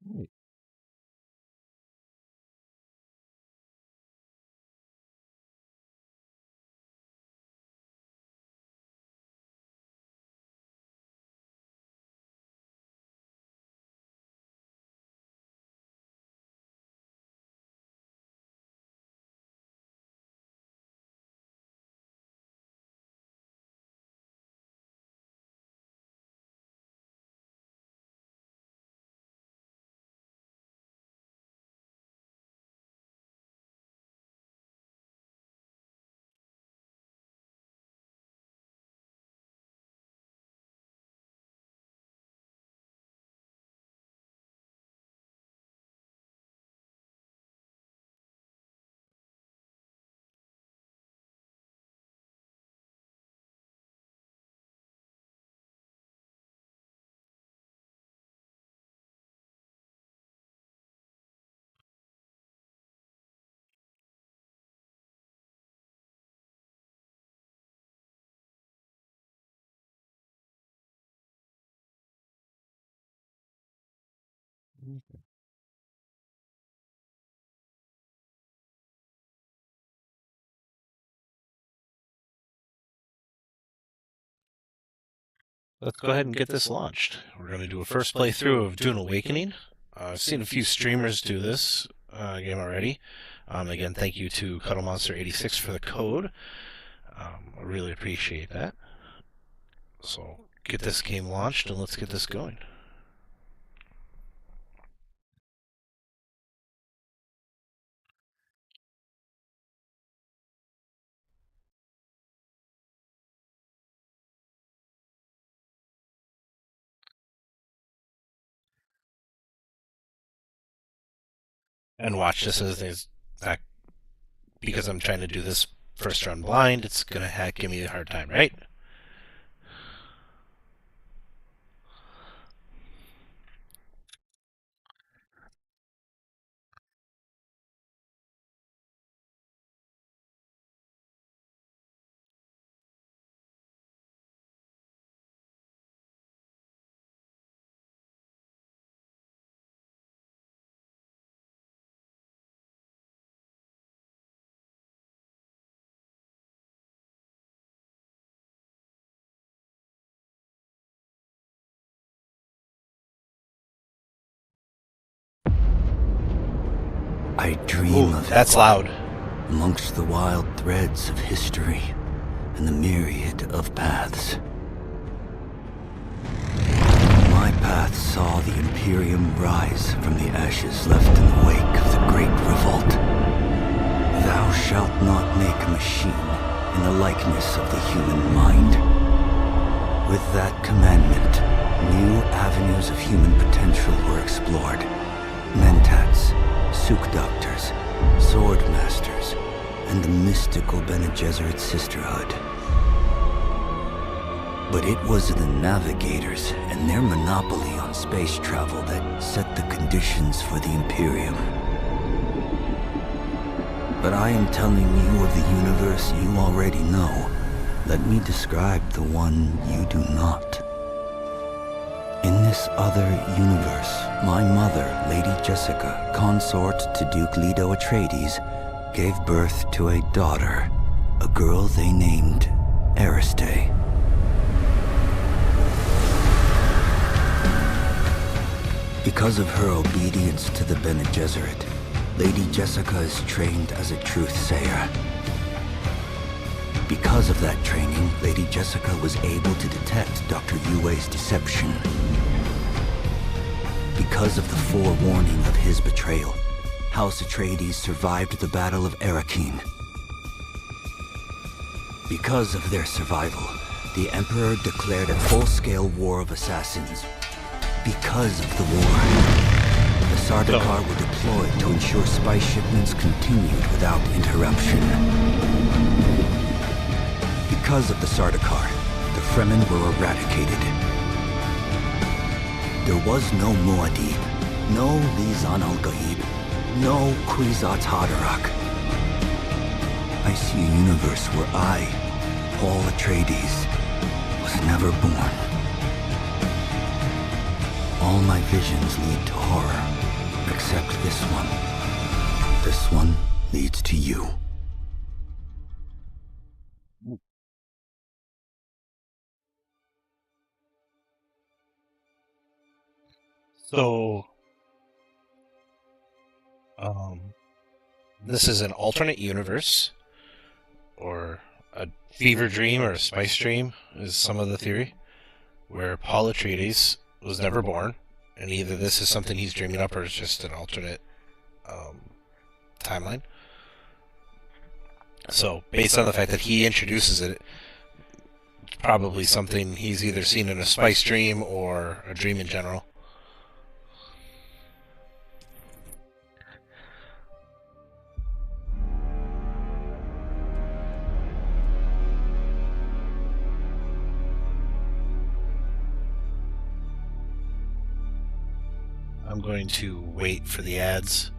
Mm. Let's go ahead and get this launched. We're going to do a first playthrough of Dune Awakening. I've seen a few streamers do this game already. Again, thank you to CuddleMonster86 for the code. I really appreciate that. So get this game launched and let's get this going. And watch this as not because I'm trying to do this first run blind, it's going to give me a hard time, right? I dream of that's loud. Amongst the wild threads of history and the myriad of paths. My path saw the Imperium rise from the ashes left in the wake of the Great Revolt. Thou shalt not make a machine in the likeness of the human mind. With that commandment, new avenues of human potential were explored. Mentats, Suk Doctors, Sword Masters, and the mystical Bene Gesserit Sisterhood. But it was the Navigators and their monopoly on space travel that set the conditions for the Imperium. But I am telling you of the universe you already know. Let me describe the one you do not. In this other universe, my mother, Lady Jessica, consort to Duke Leto Atreides, gave birth to a daughter, a girl they named Ariste. Because of her obedience to the Bene Gesserit, Lady Jessica is trained as a truth-sayer. Because of that training, Lady Jessica was able to detect Dr. Yue's deception. Because of the forewarning of his betrayal, House Atreides survived the Battle of Arrakeen. Because of their survival, the Emperor declared a full-scale war of assassins. Because of the war, the Sardaukar were deployed to ensure spice shipments continued without interruption. Because of the Sardaukar, the Fremen were eradicated. There was no Muad'Dib, no Lisan al-Gaib, no Kwisatz Haderach. I see a universe where I, Paul Atreides, was never born. All my visions lead to horror. Except this one. This one leads to you. So, this is an alternate universe, or a fever dream, or a spice dream, is some of the theory, where Paul Atreides was never born, and either this is something he's dreaming up, or it's just an alternate timeline. So, based on the fact that he introduces it, it's probably something he's either seen in a spice dream or a dream in general. I'm going to wait for the ads.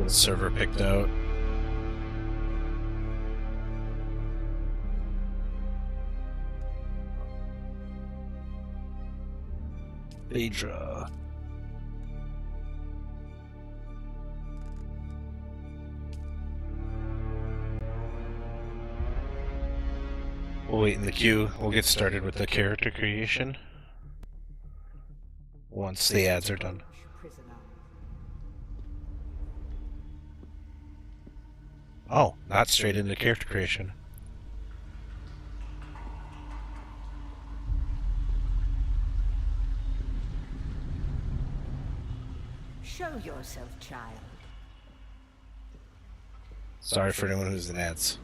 The server picked out. Phaedra. We'll wait in the queue. We'll get started with the character creation once the ads are done. Oh, not straight into character creation. Show yourself, child. Sorry for anyone who's in ads.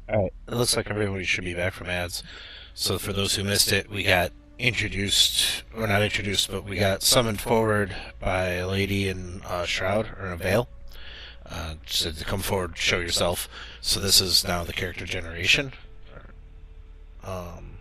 Alright, it looks like everybody should be back from ads. So for those who missed it, we got introduced, or not introduced, but we got summoned forward by a lady in a shroud, or a veil. Said to come forward, show yourself. So this is now the character generation. Um,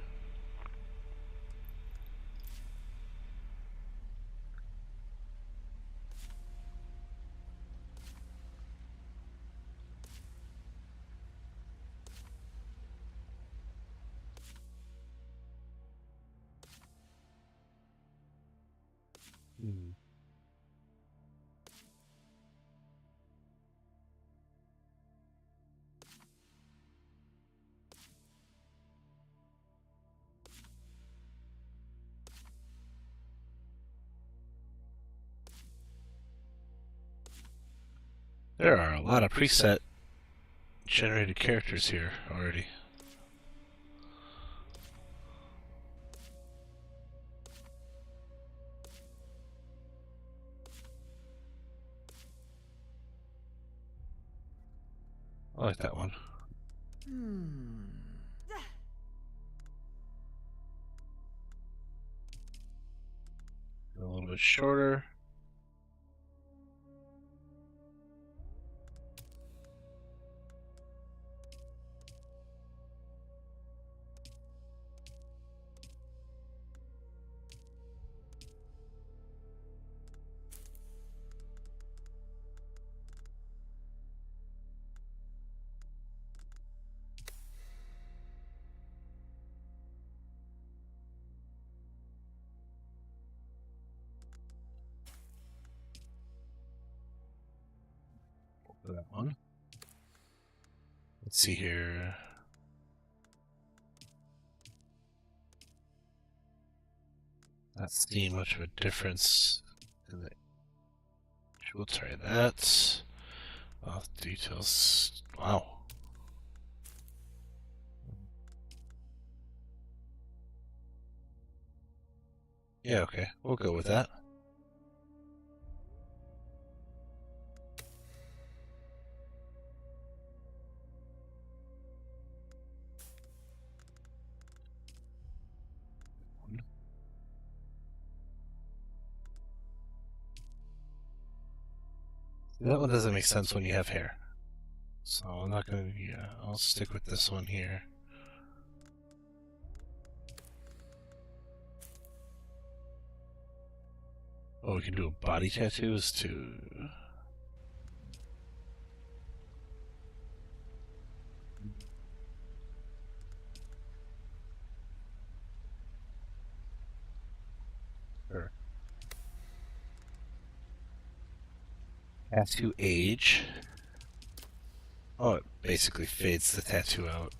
There are a lot of preset generated characters here already. I like that one. A little bit shorter. That one. Let's see here. Not seeing much of a difference in the. We'll try that. Details. Wow. Yeah, okay. We'll go with that. That one doesn't make sense when you have hair. So I'm not gonna. Yeah, I'll stick with this one here. Oh, we can do body tattoos too. Sure. Tattoo age. Oh, it basically fades the tattoo out.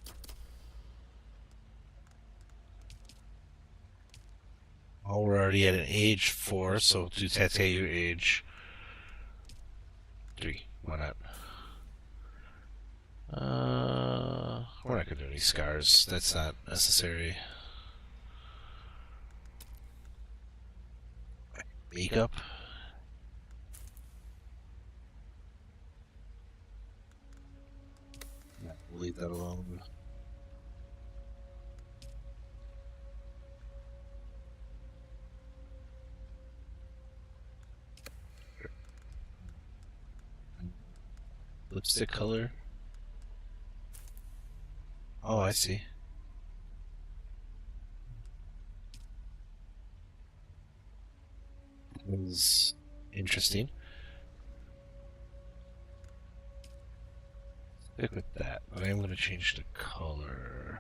Oh, we're already at an age 4, so do tattoo age 3. Why not? We're not gonna do any scars. That's not necessary. Makeup. Yeah, we'll leave that alone. Lipstick color. Oh, I see. That was interesting. Stick with that, but I am going to change the color.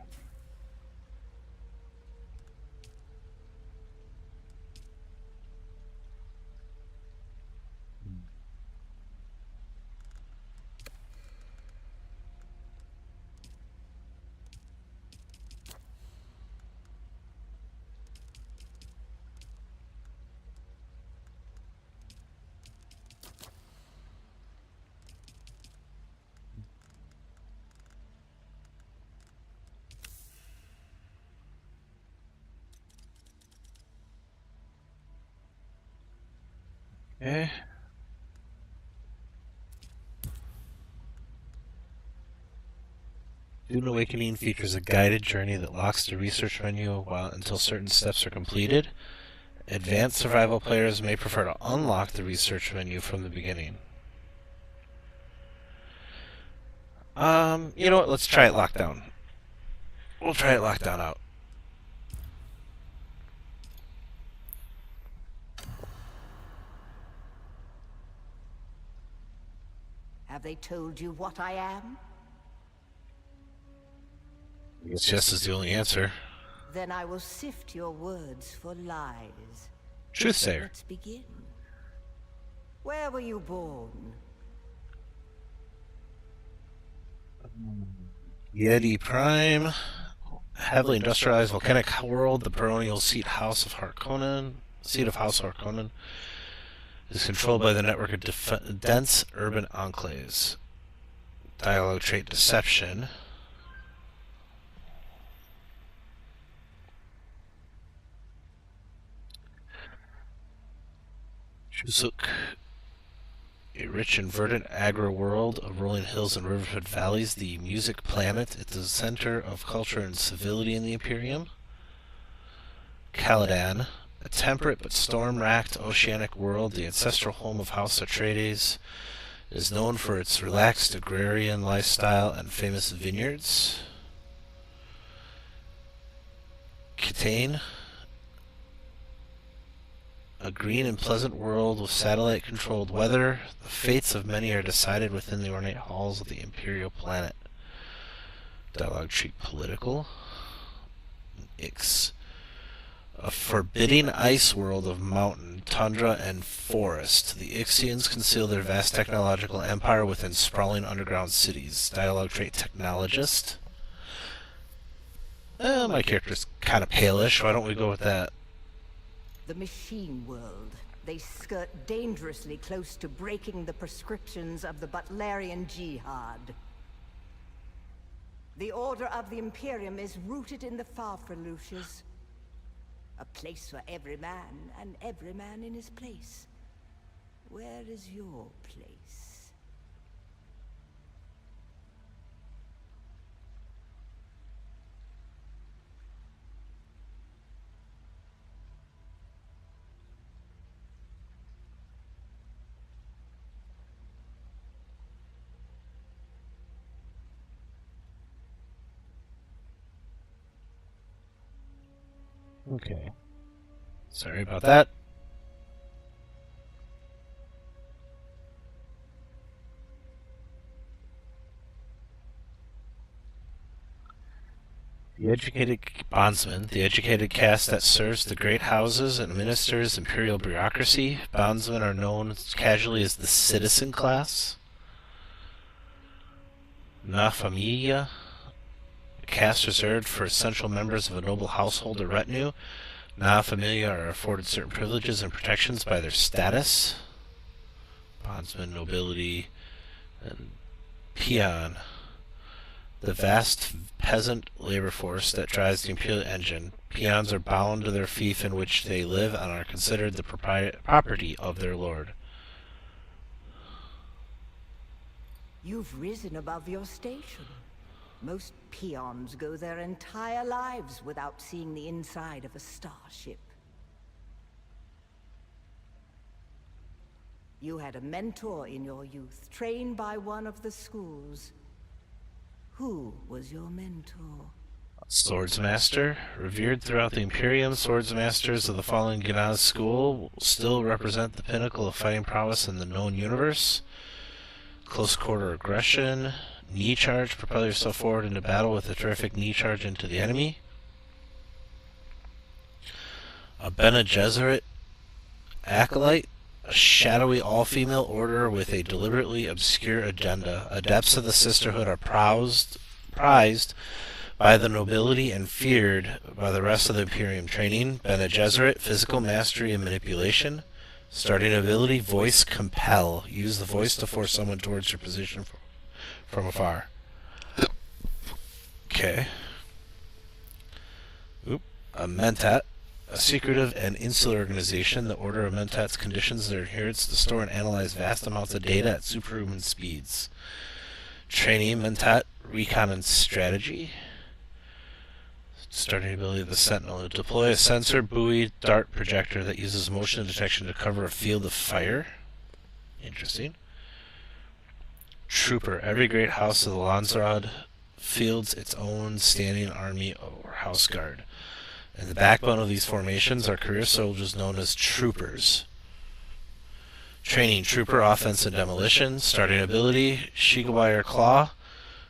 Okay. Dune Awakening features a guided journey that locks the research menu until certain steps are completed. Advanced survival players may prefer to unlock the research menu from the beginning. You know what? Let's try it lockdown. We'll try it lockdown out. Have they told you what I am? I guess yes is the only answer. Then I will sift your words for lies. Truthsayer. Let's begin. Where were you born? Yeti Prime. Heavily industrialized volcanic world, the baronial seat of House Harkonnen is controlled by the network of dense urban enclaves. Dialogue trait deception. Chusuk, a rich and verdant agro world of rolling hills and riverbed valleys, the music planet at the center of culture and civility in the Imperium. Caladan, a temperate but storm-racked oceanic world, the ancestral home of House Atreides, is known for its relaxed agrarian lifestyle and famous vineyards. Kitane, a green and pleasant world with satellite-controlled weather. The fates of many are decided within the ornate halls of the Imperial planet. Dialogue treat political. Ix, a forbidding ice world of mountain, tundra, and forest. The Ixians conceal their vast technological empire within sprawling underground cities. Dialogue trait technologist. My character's kind of palish. Why don't we go with that? The machine world. They skirt dangerously close to breaking the prescriptions of the Butlerian Jihad. The order of the Imperium is rooted in the Farfreluches. A place for every man, and every man in his place. Where is your place? Okay. Sorry about that. The educated bondsman, the educated caste that serves the great houses and administers imperial bureaucracy. Bondsmen are known casually as the citizen class. Na familia, a caste reserved for essential members of a noble household or retinue. Na familia are afforded certain privileges and protections by their status. Bondsman, nobility, and peon, the vast peasant labor force that drives the imperial engine. Peons are bound to their fief in which they live and are considered the property of their lord. You've risen above your station. Most peons go their entire lives without seeing the inside of a starship. You had a mentor in your youth, trained by one of the schools. Who was your mentor? Swordsmaster, revered throughout the Imperium. Swordsmasters of the fallen Gnaz school still represent the pinnacle of fighting prowess in the known universe. Close quarter aggression, knee charge, propel yourself forward into battle with a terrific knee charge into the enemy. A Bene Gesserit acolyte, a shadowy all-female order with a deliberately obscure agenda. Adepts of the Sisterhood are prized by the nobility and feared by the rest of the Imperium. Training, Bene Gesserit, physical mastery and manipulation. Starting ability, voice compel. Use the voice to force someone towards your position from afar. Okay. A Mentat, a secretive and insular organization. The Order of Mentats conditions their adherents to store and analyze vast amounts of data at superhuman speeds. Training, Mentat, recon and strategy. Starting ability of the Sentinel. Deploy a sensor, buoy, dart projector that uses motion detection to cover a field of fire. Interesting. Trooper. Every great house of the Landsraad fields its own standing army or house guard. And the backbone of these formations are career soldiers known as troopers. Training, Trooper, offense and demolition. Starting ability, Shigawire Claw.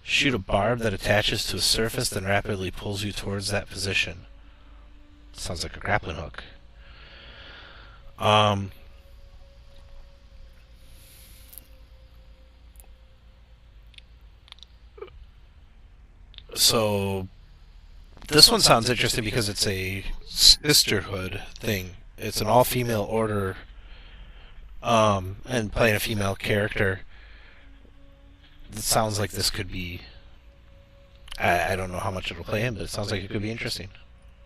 Shoot a barb that attaches to a surface, then rapidly pulls you towards that position. Sounds like a grappling hook. So this one sounds interesting because it's a sisterhood thing. It's an all-female order, and playing a female character. It sounds like this could be... I don't know how much it'll play in, but it sounds like it could be interesting.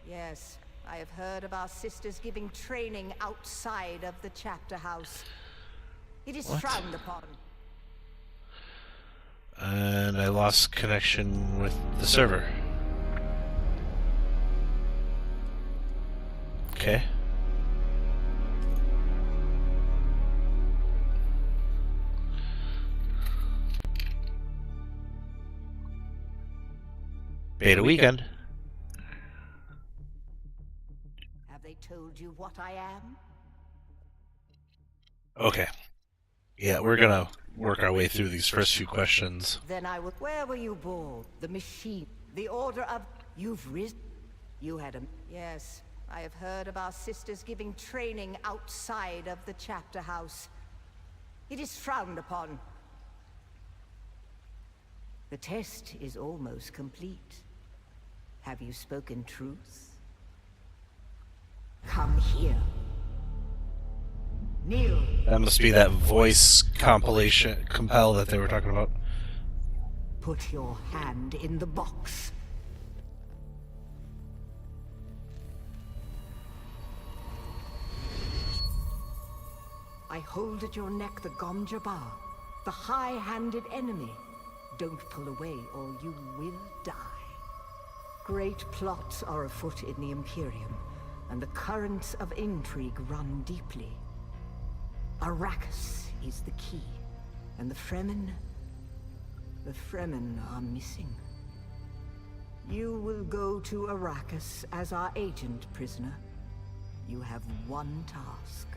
Yes, I have heard of our sisters giving training outside of the chapter house. It is frowned upon. And I lost connection with the server. Okay. Beta weekend. Have they told you what I am? Okay. Yeah, we're gonna work our way through these first few questions. Then I will... Where were you born? The machine. The order of... You've risen... You had a... Yes, I have heard of our sisters giving training outside of the chapter house. It is frowned upon. The test is almost complete. Have you spoken truth? Come here. Kneel. That must be that voice compel that they were talking about. Put your hand in the box. I hold at your neck the Gom Jabbar, the high-handed enemy. Don't pull away or you will die. Great plots are afoot in the Imperium, and the currents of intrigue run deeply. Arrakis is the key, and the Fremen are missing. You will go to Arrakis as our agent, prisoner. You have one task.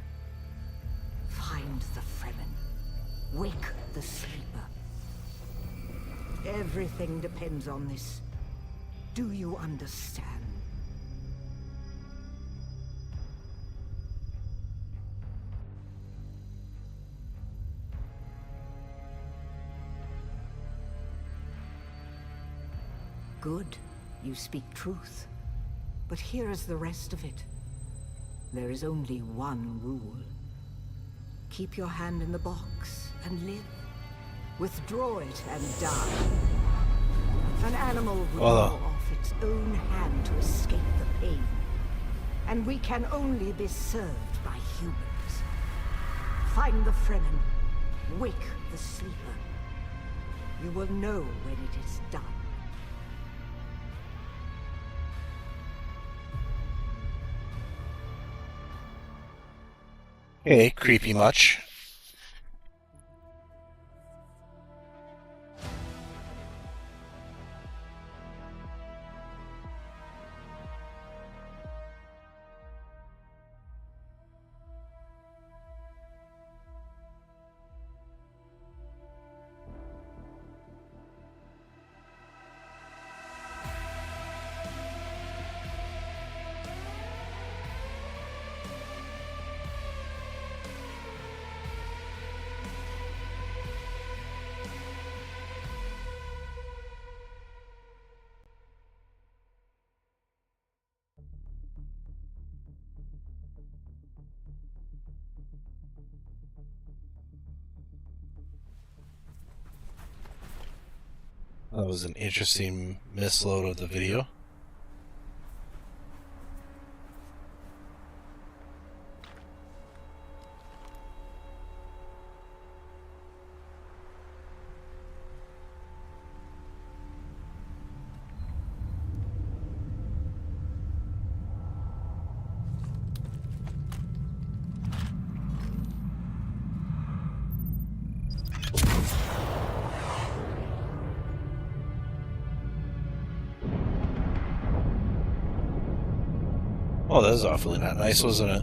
Find the Fremen. Wake the sleeper. Everything depends on this. Do you understand? Good. You speak truth. But here is the rest of it. There is only one rule. Keep your hand in the box and live. Withdraw it and die. An animal would draw off its own hand to escape the pain. And we can only be served by humans. Find the Fremen. Wake the sleeper. You will know when it is done. Hey, creepy much. That was an interesting misload of the video. Oh, that was awfully not nice, wasn't it?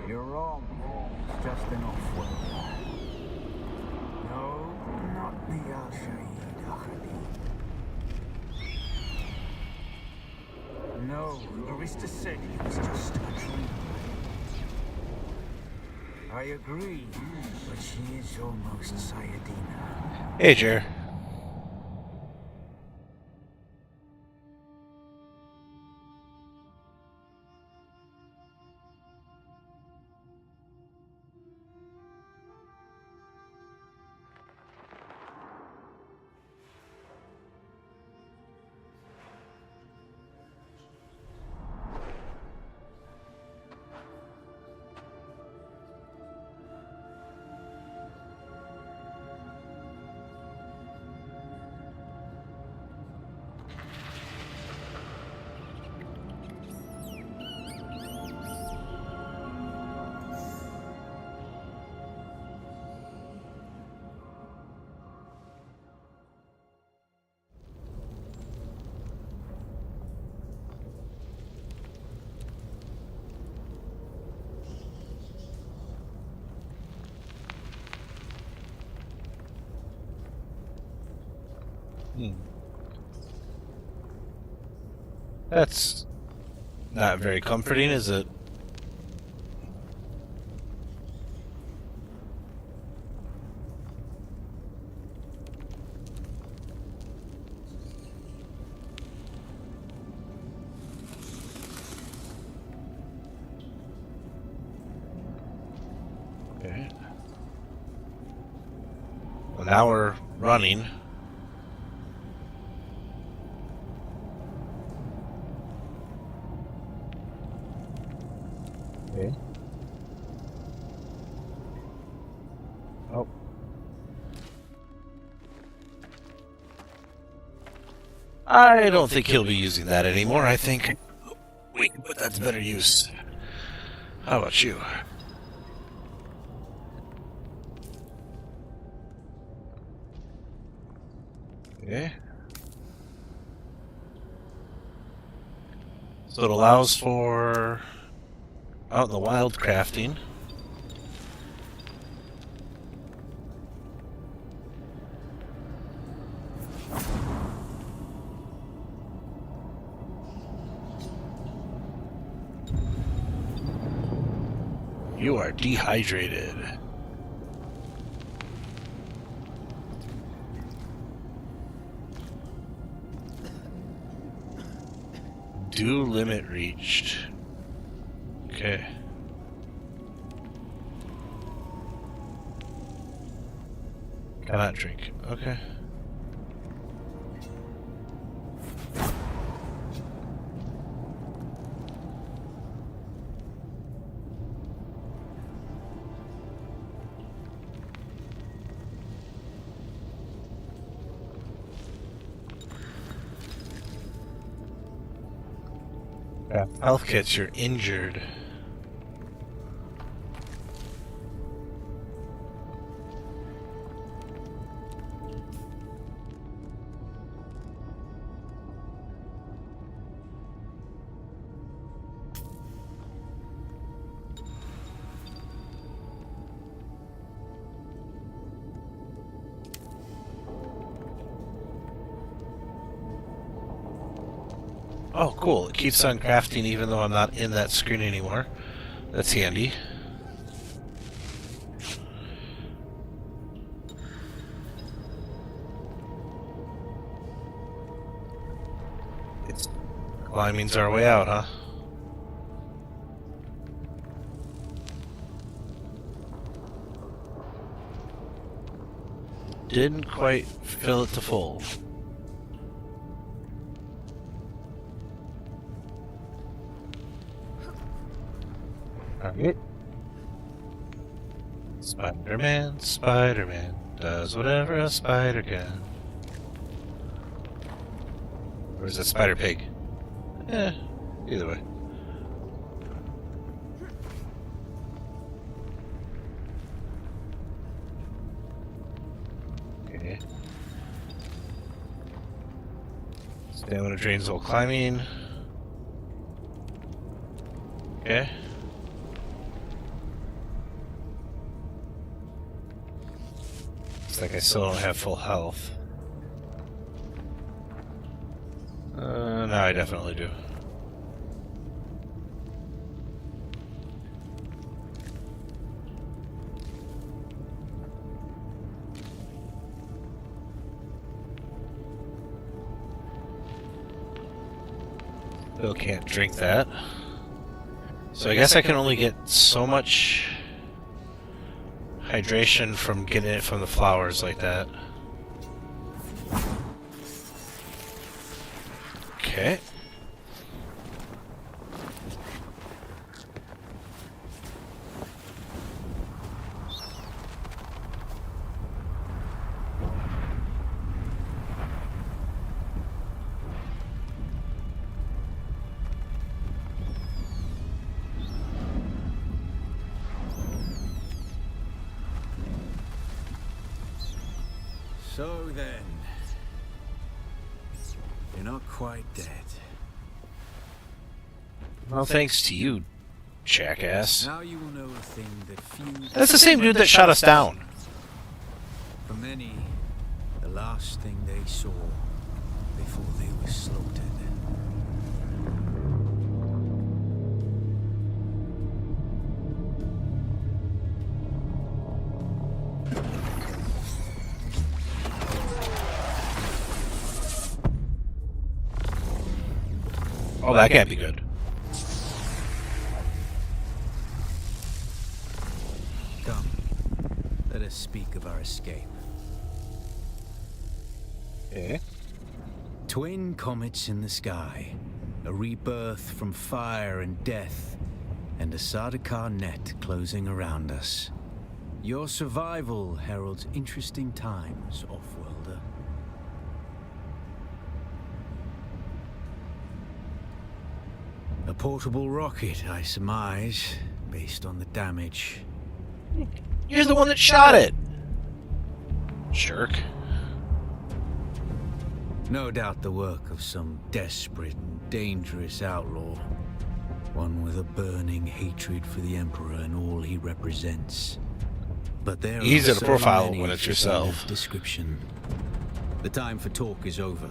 You're wrong. It's just an off-world. No, not the Al-Shaheed Ahadi. No, Arista said he was just a dream. I agree, but she is almost Sayadina. Hey, Jer. That's not very comforting, is it? Well, now we're running. Okay. Oh. I don't think he'll be using that anymore. I think we can put that to better use. How about you? Okay. So it allows for out in the wild crafting. You are dehydrated. Dew limit reached. Okay. Cannot drink. Okay. Yeah. Health kits, you're injured. Oh, cool. It keeps on crafting even though I'm not in that screen anymore. That's handy. It's climbing's our way out, huh? Didn't quite fill it to full. Alright. Spider-Man, Spider-Man does whatever a spider can. Or is it Spider-Pig? Either way. Okay. Stamina drains while climbing. Okay. Looks like I still don't have full health. No, I definitely do. Still can't drink that. So I guess I can only get so much hydration from getting it from the flowers like that. Okay. So then, you're not quite dead. Well, thanks to you, jackass. Now you will know a thing that few... That's the same dude that shot us down. For many, the last thing they saw before they were slaughtered. Oh, that can't be good. Come, let us speak of our escape. Okay. Twin comets in the sky, a rebirth from fire and death, and a Sardaukar net closing around us. Your survival heralds interesting times, Offworlder. A portable rocket, I surmise, based on the damage. You're the one that shot it! Jerk. No doubt the work of some desperate and dangerous outlaw. One with a burning hatred for the Emperor and all he represents. But there Easy are to so profile many when it's fitting of yourself. description. The time for talk is over.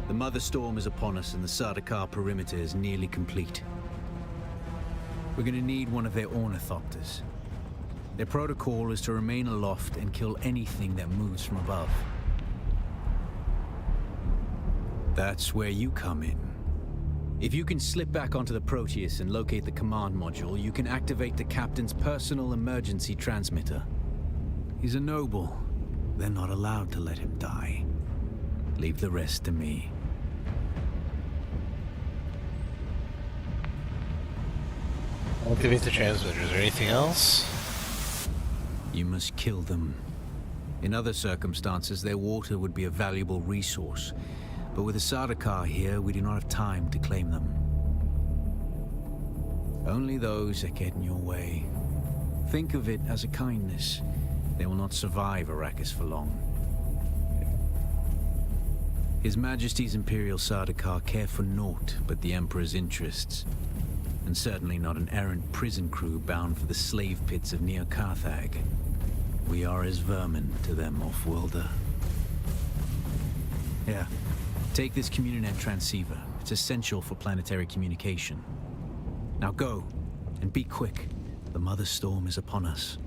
The Mother Storm is upon us and the Sardaukar perimeter is nearly complete. We're gonna need one of their ornithopters. Their protocol is to remain aloft and kill anything that moves from above. That's where you come in. If you can slip back onto the Proteus and locate the command module, you can activate the captain's personal emergency transmitter. He's a noble. They're not allowed to let him die. Leave the rest to me. Activate the transmitter. Is there anything else? You must kill them. In other circumstances, their water would be a valuable resource. But with the Sardaukar here, we do not have time to claim them. Only those that get in your way. Think of it as a kindness. They will not survive Arrakis for long. His Majesty's Imperial Sardaukar care for naught but the Emperor's interests. And certainly not an errant prison crew bound for the slave pits of Neo Carthag. We are as vermin to them, Offworlder. Yeah. Take this Communinet transceiver. It's essential for planetary communication. Now go, and be quick. The Mother Storm is upon us.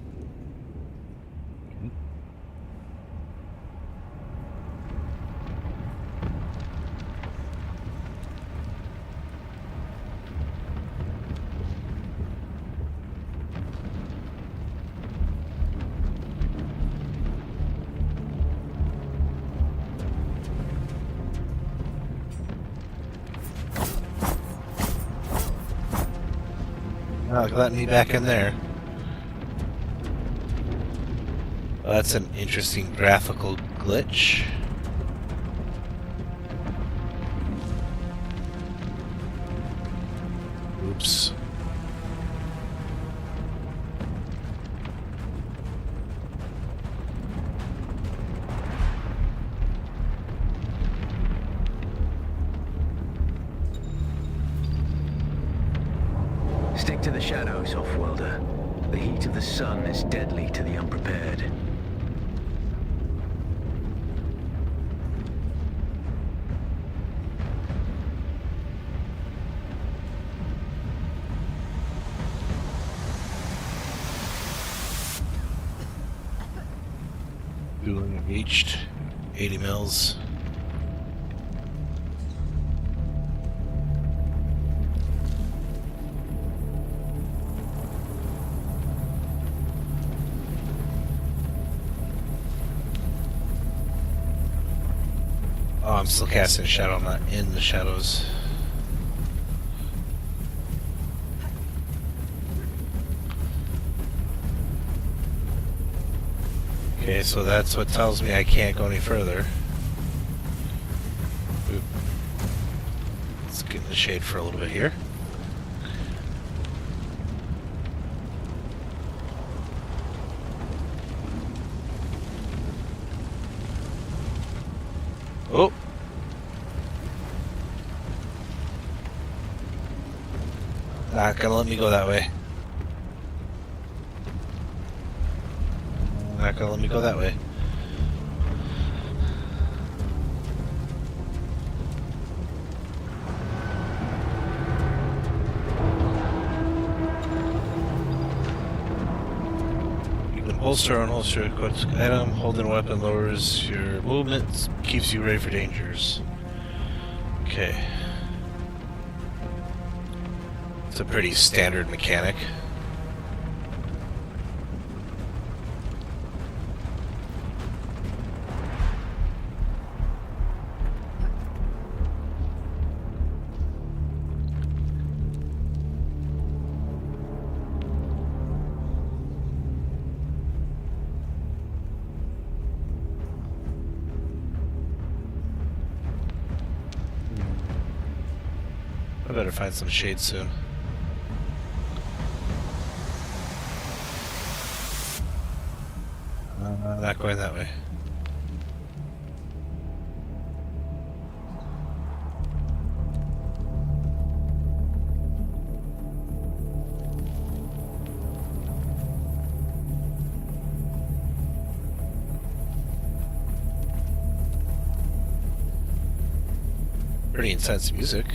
Let me back in there. Well, that's an interesting graphical glitch. Oops. Stick to the shadows, Offworlder. The heat of the sun is deadly to the unprepared. Dune reached 80 mils. Oh, I'm still casting a shadow. I'm not in the shadows. Okay, so that's what tells me I can't go any further. Oop. Let's get in the shade for a little bit here. Oh! Not gonna let me go that way. Not gonna let me go that way. You can holster or unholster a quick item. Holding a weapon lowers your movement, keeps you ready for dangers. Okay. It's a pretty standard mechanic. I better find some shade soon. Not going that way. Pretty intense music.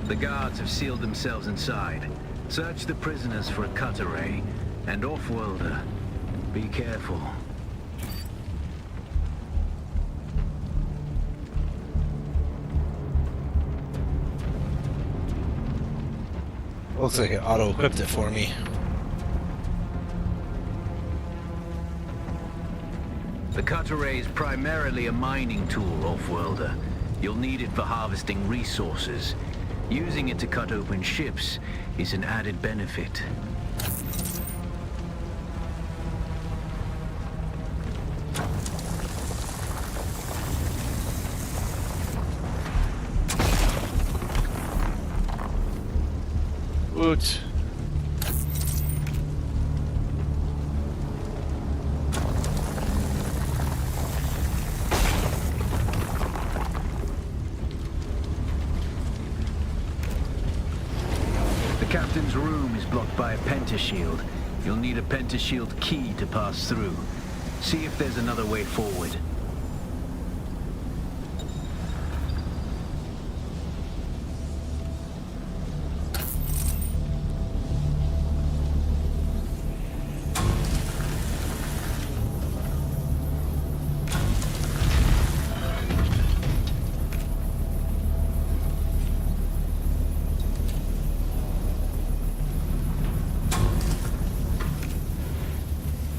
The guards have sealed themselves inside. Search the prisoners for a cut array. And off-worlder, be careful. Looks like it auto-equipped it for me. The cut array is primarily a mining tool, off-worlder. You'll need it for harvesting resources. Using it to cut open ships is an added benefit. Woot. The captain's room is blocked by a pentashield. You'll need a pentashield key to pass through. See if there's another way forward.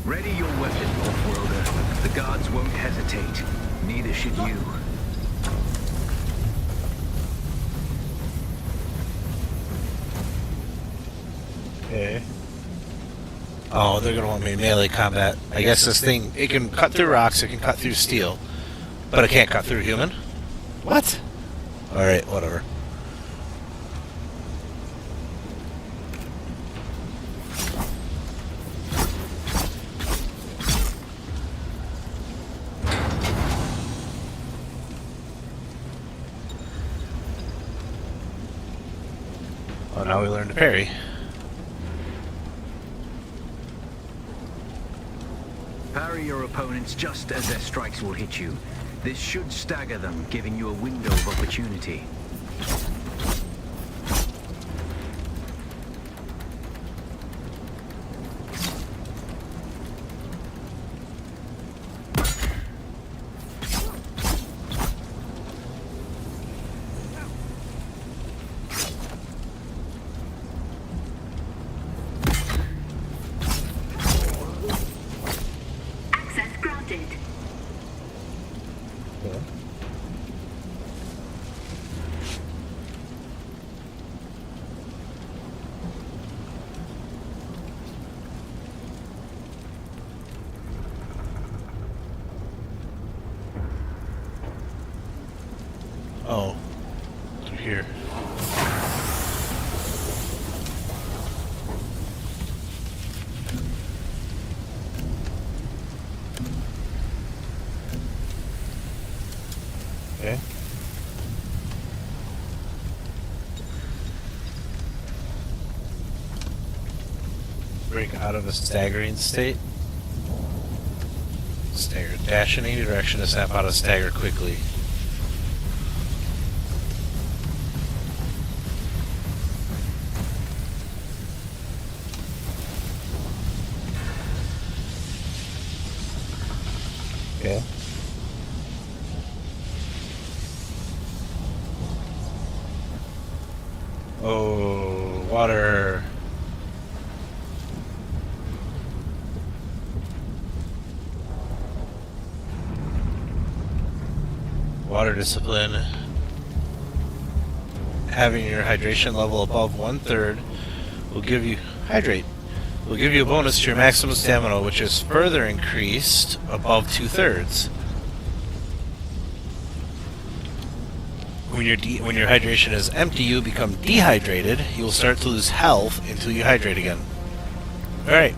Ready your weapon, off-worlder. The guards won't hesitate. Neither should you. Okay. Oh, they're gonna want me in melee combat. I guess this thing, it can cut through rocks, it can cut through steel, but it can't cut through human? What? Alright, whatever. Oh, now we learn to parry. Parry your opponents just as their strikes will hit you. This should stagger them, giving you a window of opportunity. Access granted. Oh, through here. Okay. Break out of a staggering state. Stagger. Dash in any direction to snap out of stagger quickly. Okay. Oh, water. water discipline. Having your hydration level above 1/3 will give you will give you a bonus to your maximum stamina, which is further increased above 2/3. When your hydration is empty, you become dehydrated. You will start to lose health until you hydrate again. All right.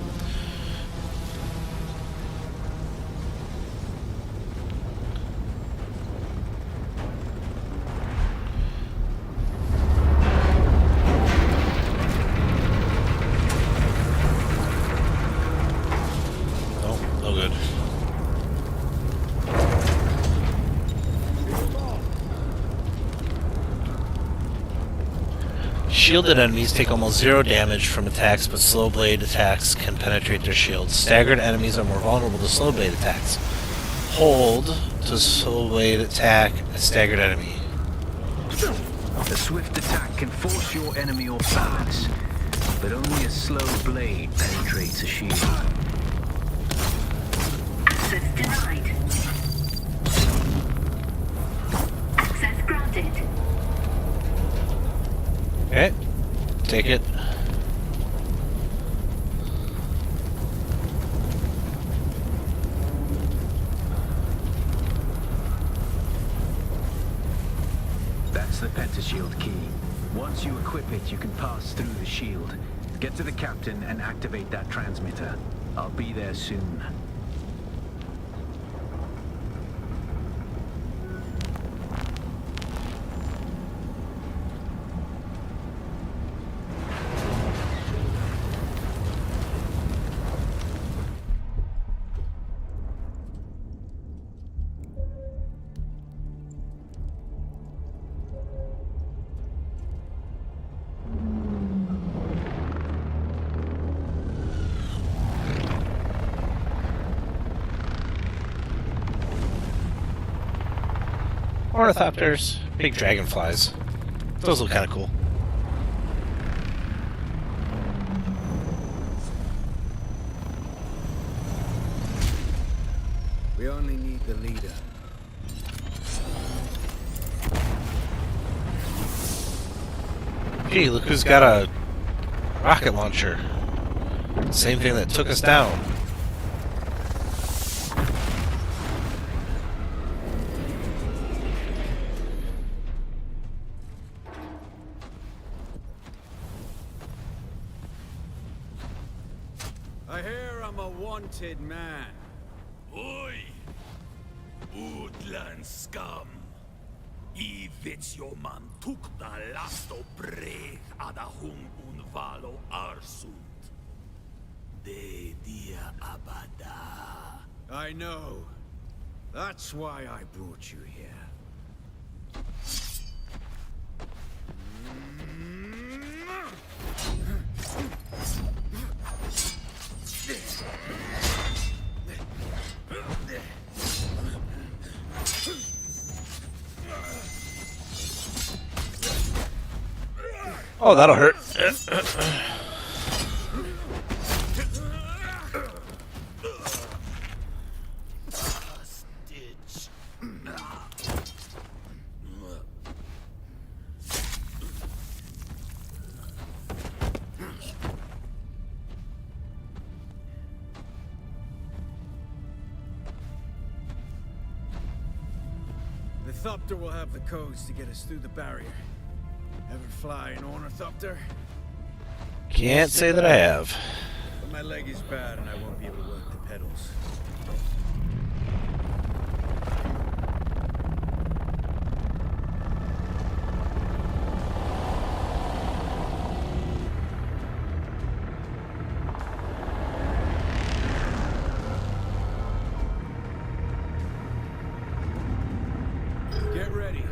Shielded enemies take almost 0 damage from attacks, but slow blade attacks can penetrate their shields. Staggered enemies are more vulnerable to slow blade attacks. Hold to slow blade attack a staggered enemy. A swift attack can force your enemy off balance, but only a slow blade penetrates a shield. Access denied. Access granted. Okay, take it. That's the pentashield key. Once you equip it, you can pass through the shield. Get to the captain and activate that transmitter. I'll be there soon. Ornithopters, big dragonflies. Those look kind of cool. We only need the leader. Gee, look who's got a rocket launcher. Same thing that took us down. I hear I'm a wanted man. Oi! Woodland scum! I vits jo man tukta lasto breg ada hung unvalo arsund. De dia abada. I know. That's why I brought you here. Oh, that'll hurt. Stitch. The Thopter will have the codes to get us through the barrier. Ever fly an ornithopter? Can't say that I have. But my leg is bad and I won't be able to work the pedals. Get ready.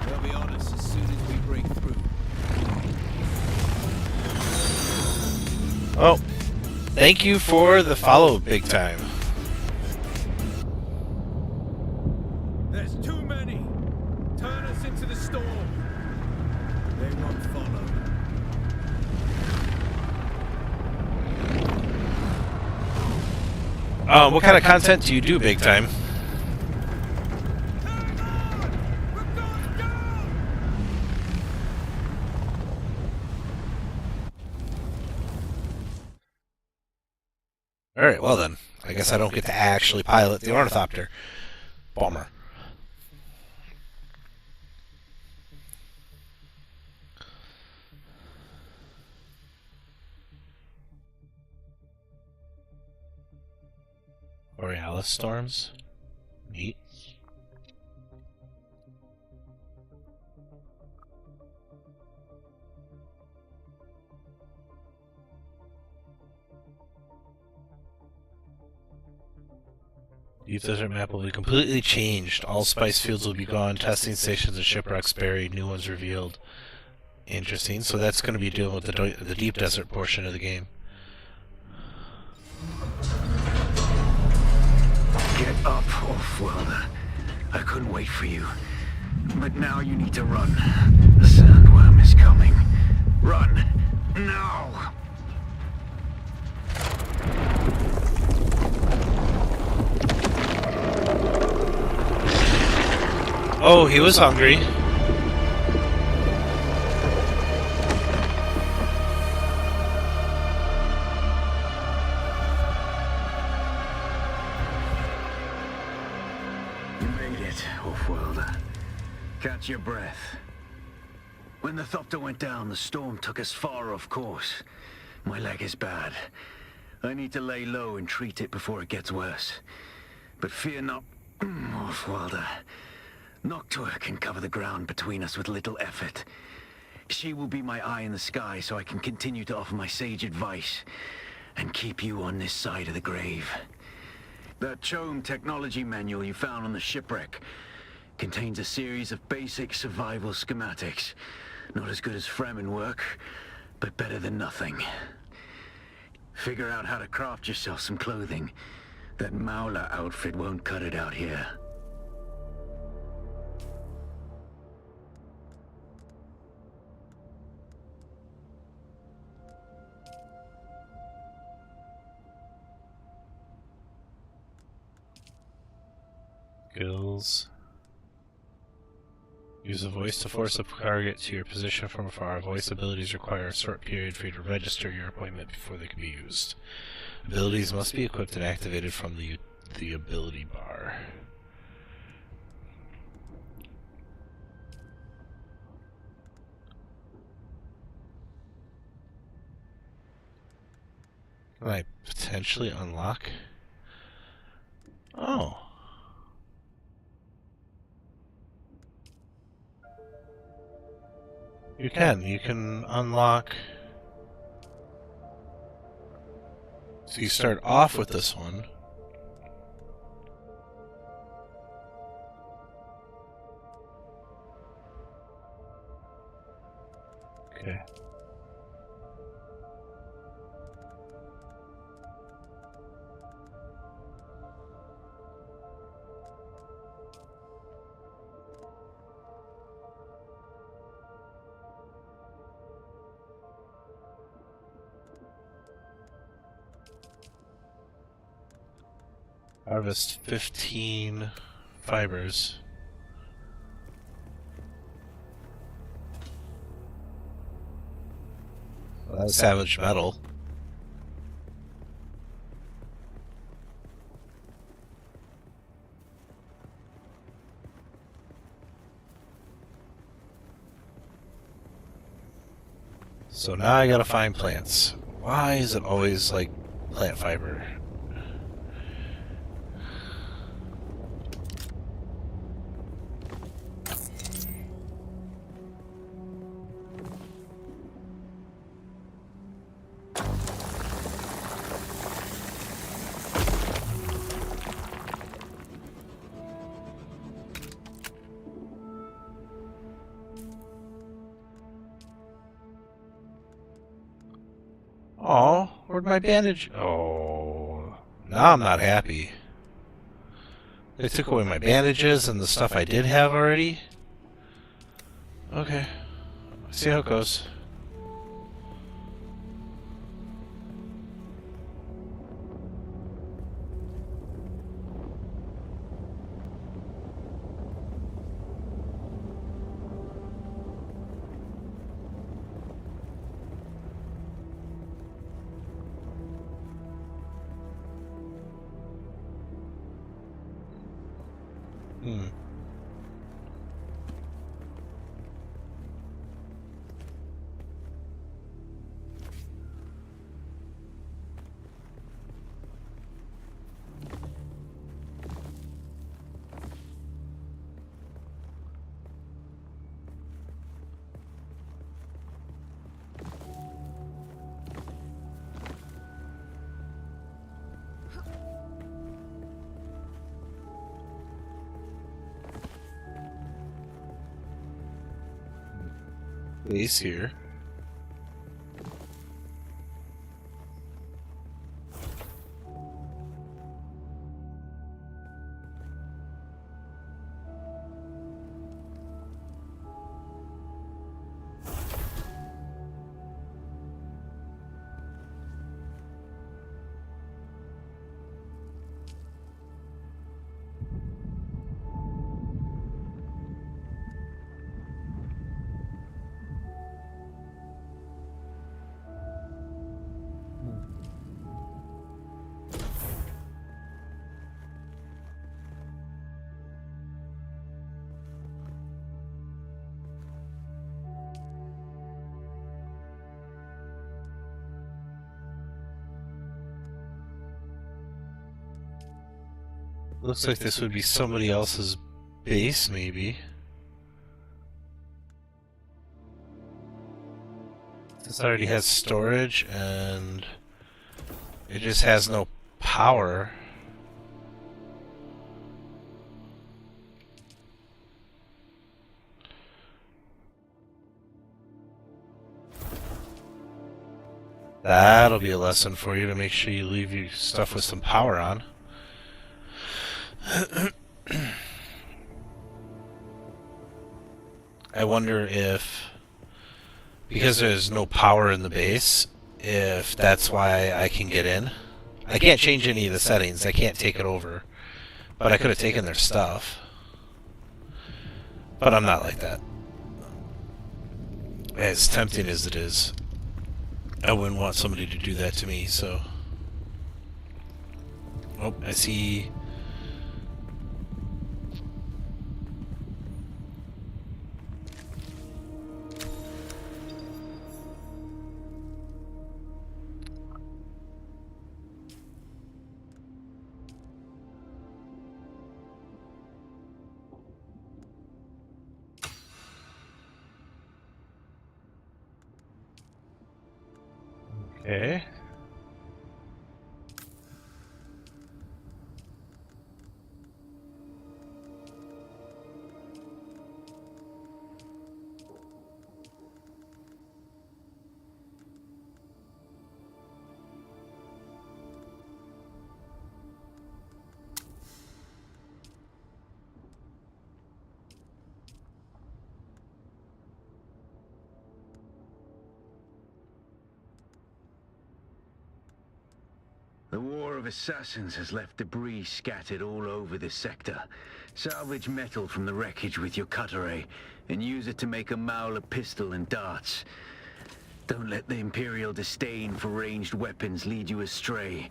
They'll be on us as soon as we break through. Oh, thank you for the follow, big time. There's too many. Turn us into the storm. They won't follow. What kind of content do you do, big time? Alright, well then. I guess I don't get to actually pilot the ornithopter. Bummer. Borealis storms. Neat. Deep Desert map will be completely changed. All spice fields will be gone. Testing stations and shipwrecks buried. New ones revealed. Interesting. So that's going to be dealing with the Deep Desert portion of the game. Get up, Off-Worlder. I couldn't wait for you. But now you need to run. The sandworm is coming. Run! Now! Oh, he was hungry. You made it, Off-Worlder. Catch your breath. When the Thopter went down, the storm took us far off course. My leg is bad. I need to lay low and treat it before it gets worse. But fear not, Off-Worlder. Noctua can cover the ground between us with little effort. She will be my eye in the sky so I can continue to offer my sage advice and keep you on this side of the grave. That CHOAM technology manual you found on the shipwreck contains a series of basic survival schematics. Not as good as Fremen work, but better than nothing. Figure out how to craft yourself some clothing. That Mauler outfit won't cut it out here. Skills. Use a voice to force a target to your position from afar. Voice abilities require a short period for you to register your appointment before they can be used. Abilities must be equipped and activated from the ability bar. Can I potentially unlock? Oh. You can unlock. So you start off with this one. Okay. Harvest 15 fibers. Well, that's savage metal. So now I gotta find plants. Why is it always like plant fiber? Oh, where'd my bandage? Oh, now I'm not happy. They took away my bandages and the stuff I did have already. Okay, see how it goes. Hmm. Base here. Looks like this would be somebody else's base, maybe. This already has storage, and it just has no power. That'll be a lesson for you to make sure you leave your stuff with some power on. I wonder if, because there's no power in the base, if that's why I can get in. I can't change any of the settings. I can't take it over. But I could have taken their stuff. But I'm not like that. As tempting as it is, I wouldn't want somebody to do that to me, so... Oh, I see... Okay. The War of Assassins has left debris scattered all over this sector. Salvage metal from the wreckage with your cutter ray, and use it to make a Mauler pistol and darts. Don't let the Imperial disdain for ranged weapons lead you astray.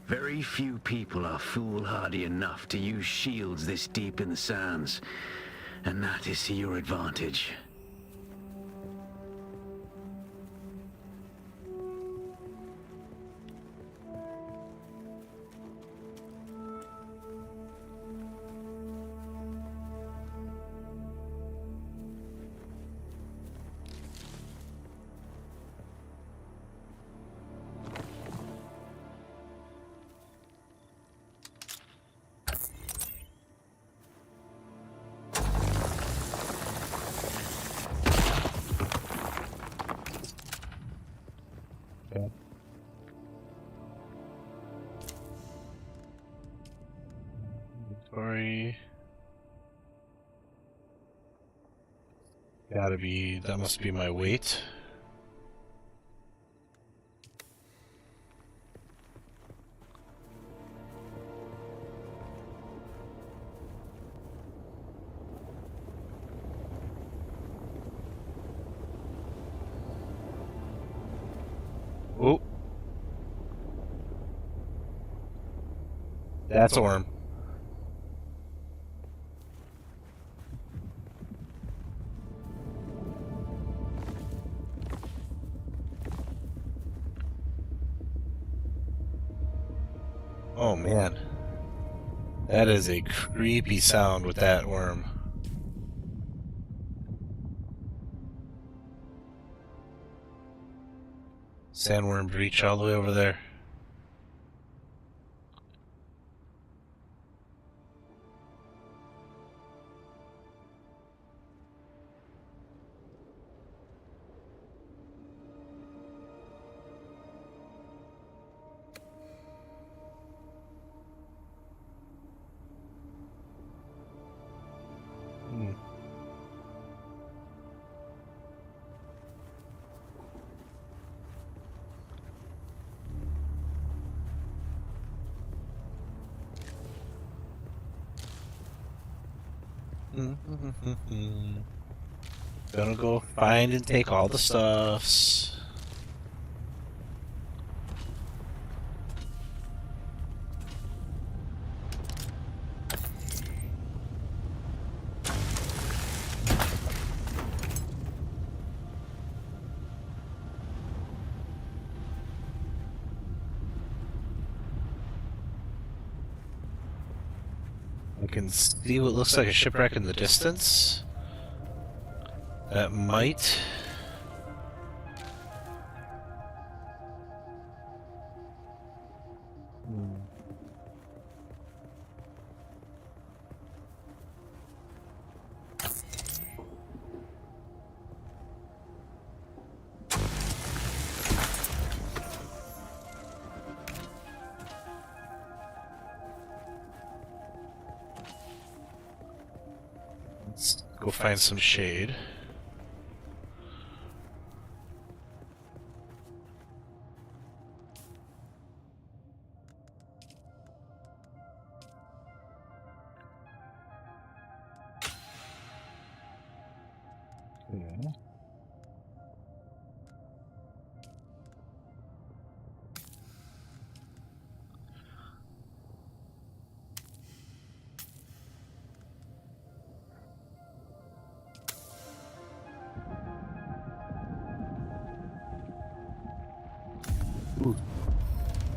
Very few people are foolhardy enough to use shields this deep in the sands, and that is to your advantage. Sorry. Gotta be, that must be my weight. Oh. That's a worm. Oh man. That is a creepy sound with that worm. Sandworm breach all the way over there. Hmm. Gonna go find and take all the stuffs. I can see what looks like a shipwreck in the distance. That might... Let's go find some shade.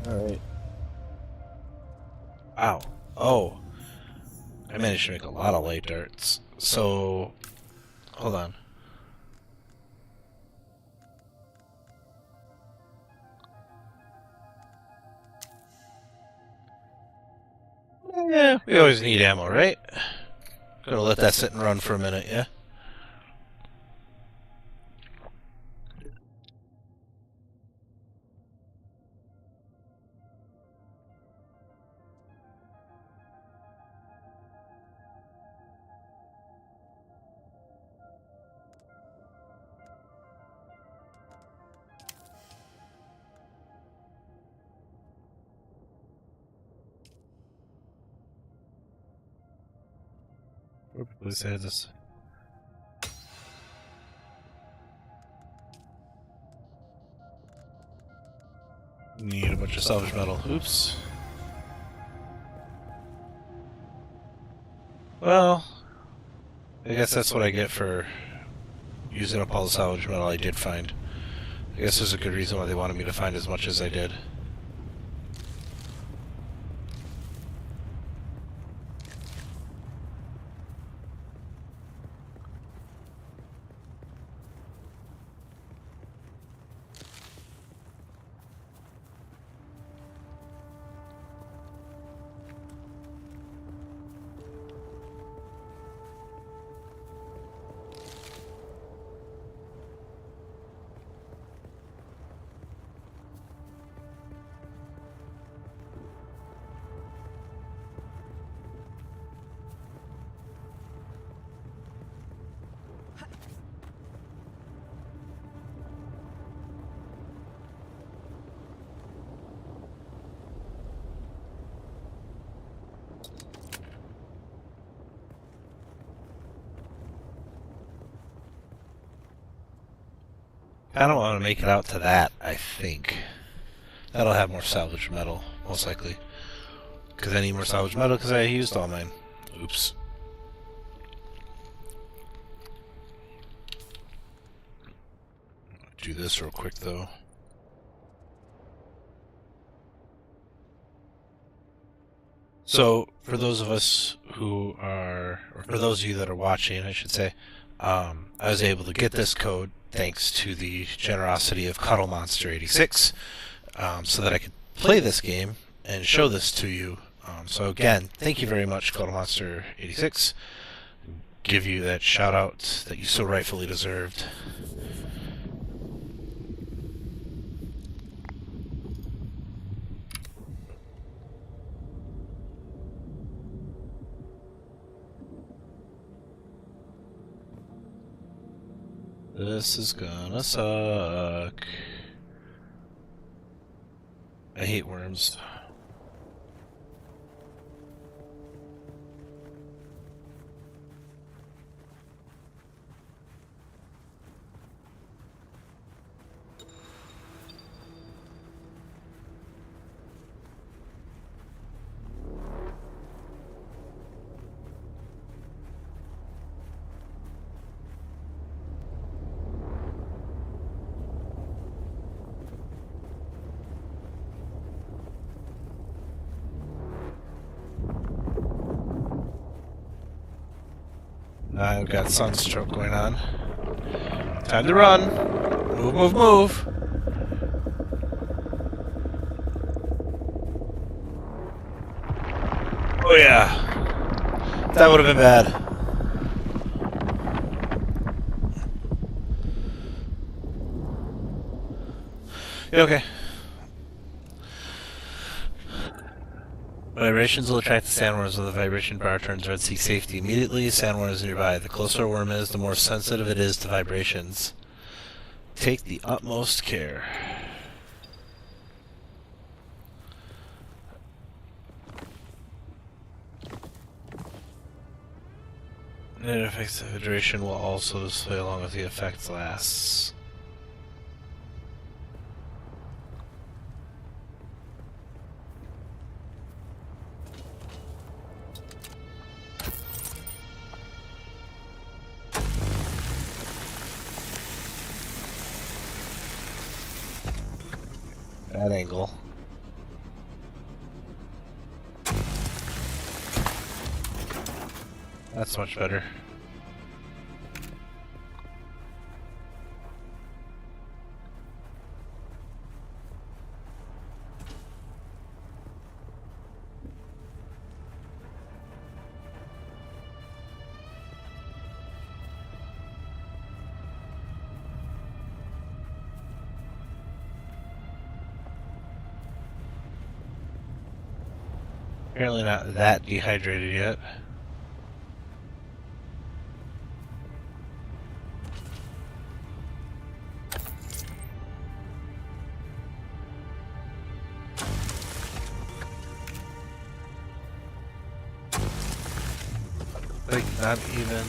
Alright. Wow. Oh. I managed to make a lot of light darts. So... Hold on. Yeah, we always need ammo, right? Gonna let that sit and run for a minute, yeah? Let's say this. Need a bunch of salvage metal. Oops. Well, I guess that's what I get for using up all the salvage metal I did find. I guess there's a good reason why they wanted me to find as much as I did. I don't want to make it out to that, I think. That'll have more salvage metal, most likely. Because I need more salvage metal because I used all mine. Oops. Do this real quick, though. So, for those of us who are, or for those of you that are watching, I should say, I was able to get this code thanks to the generosity of Cuddle Monster 86, so that I could play this game and show this to you. So again, thank you very much, Cuddle Monster 86. Give you that shout out that you so rightfully deserved. This is gonna suck. I hate worms. I've got sunstroke going on. Time to run! Move, move, move! Oh yeah! That would have been bad. You okay? Vibrations will attract the sandworms when the vibration bar turns red. Seek safety immediately. Sandworm is nearby. The closer a worm is, the more sensitive it is to vibrations. Take the utmost care. It affects the vibration will also display along with the effect lasts. That angle. That's much better. Apparently not that dehydrated yet. Like, not even.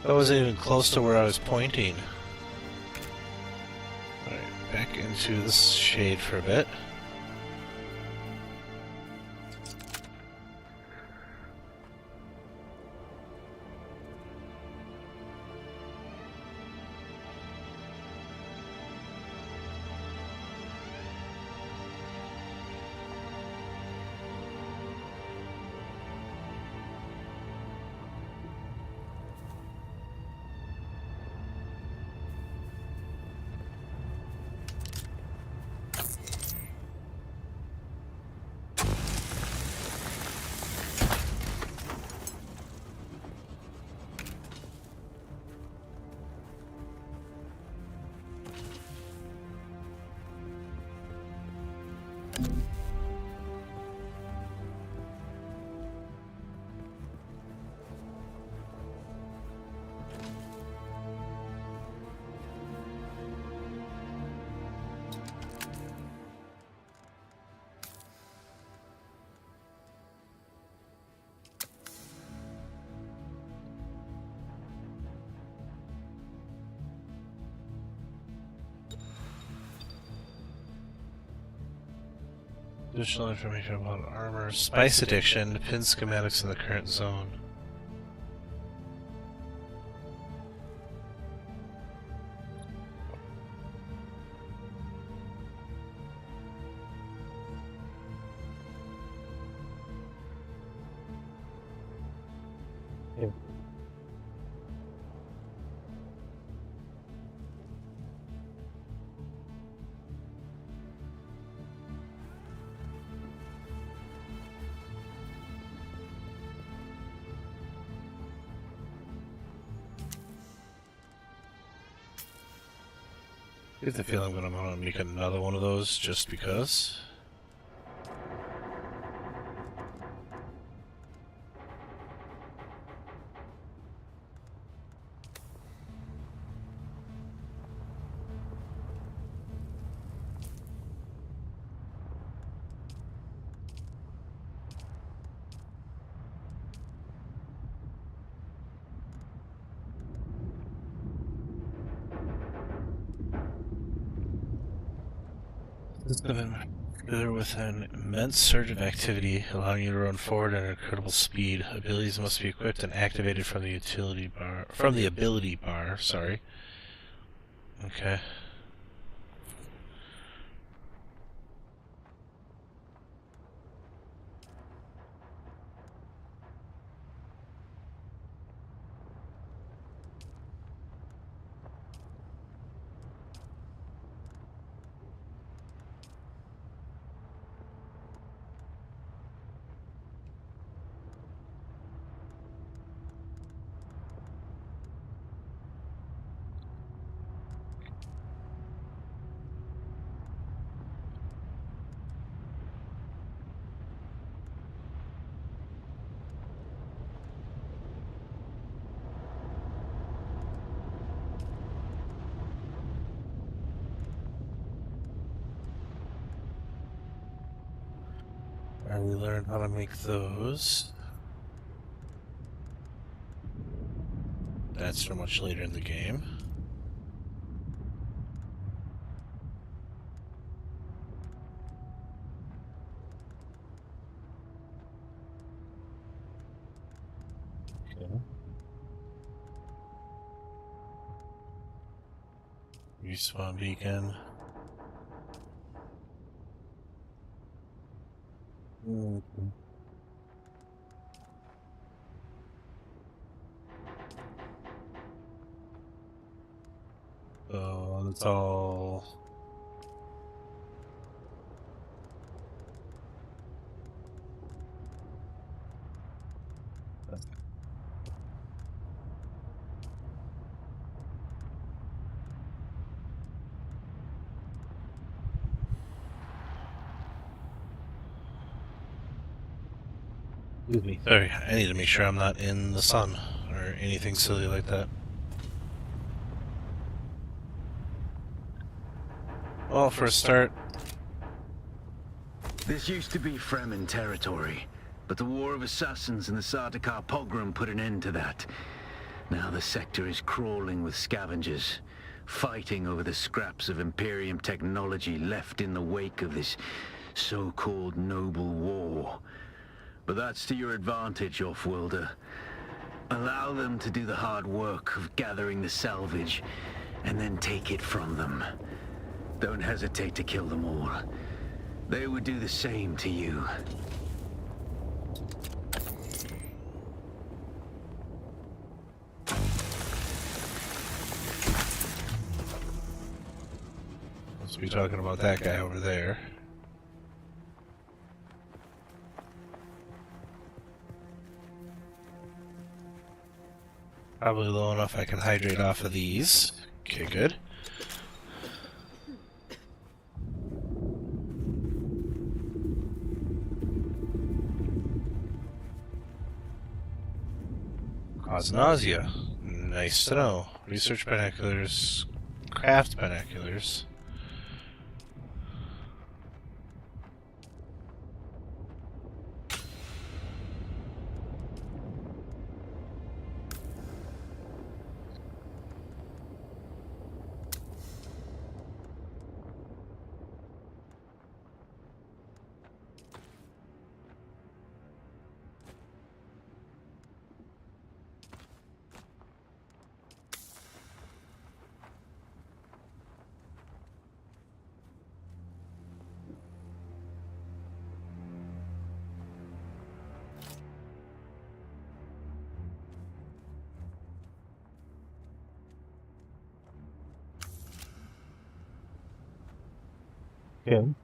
That wasn't even close to where I was pointing. Alright, back into this shade for a bit. Additional information about armor, spice addiction, pin schematics in the current zone. Yeah. I get the feeling I'm gonna make another one of those just because. This has been together with an immense surge of activity, allowing you to run forward at incredible speed. Abilities must be equipped and activated from the utility bar. From the ability bar, sorry. Okay. And we learned how to make those. That's for much later in the game. Okay. Respawn beacon. Mm-hmm. So that's all. Excuse me. Sorry, I need to make sure I'm not in the sun or anything silly like that. Well, for a start, This used to be Fremen territory, but the War of Assassins and the Sardaukar pogrom put an end to that. Now the sector is crawling with scavengers, fighting over the scraps of Imperium technology left in the wake of this so-called noble war. But that's to your advantage, Offworlder. Allow them to do the hard work of gathering the salvage, and then take it from them. Don't hesitate to kill them all. They would do the same to you. let's be talking about that guy over there. Probably low enough I can hydrate off of these. Okay, good. Cause nausea. Nice to know. Research binoculars. Craft binoculars. him.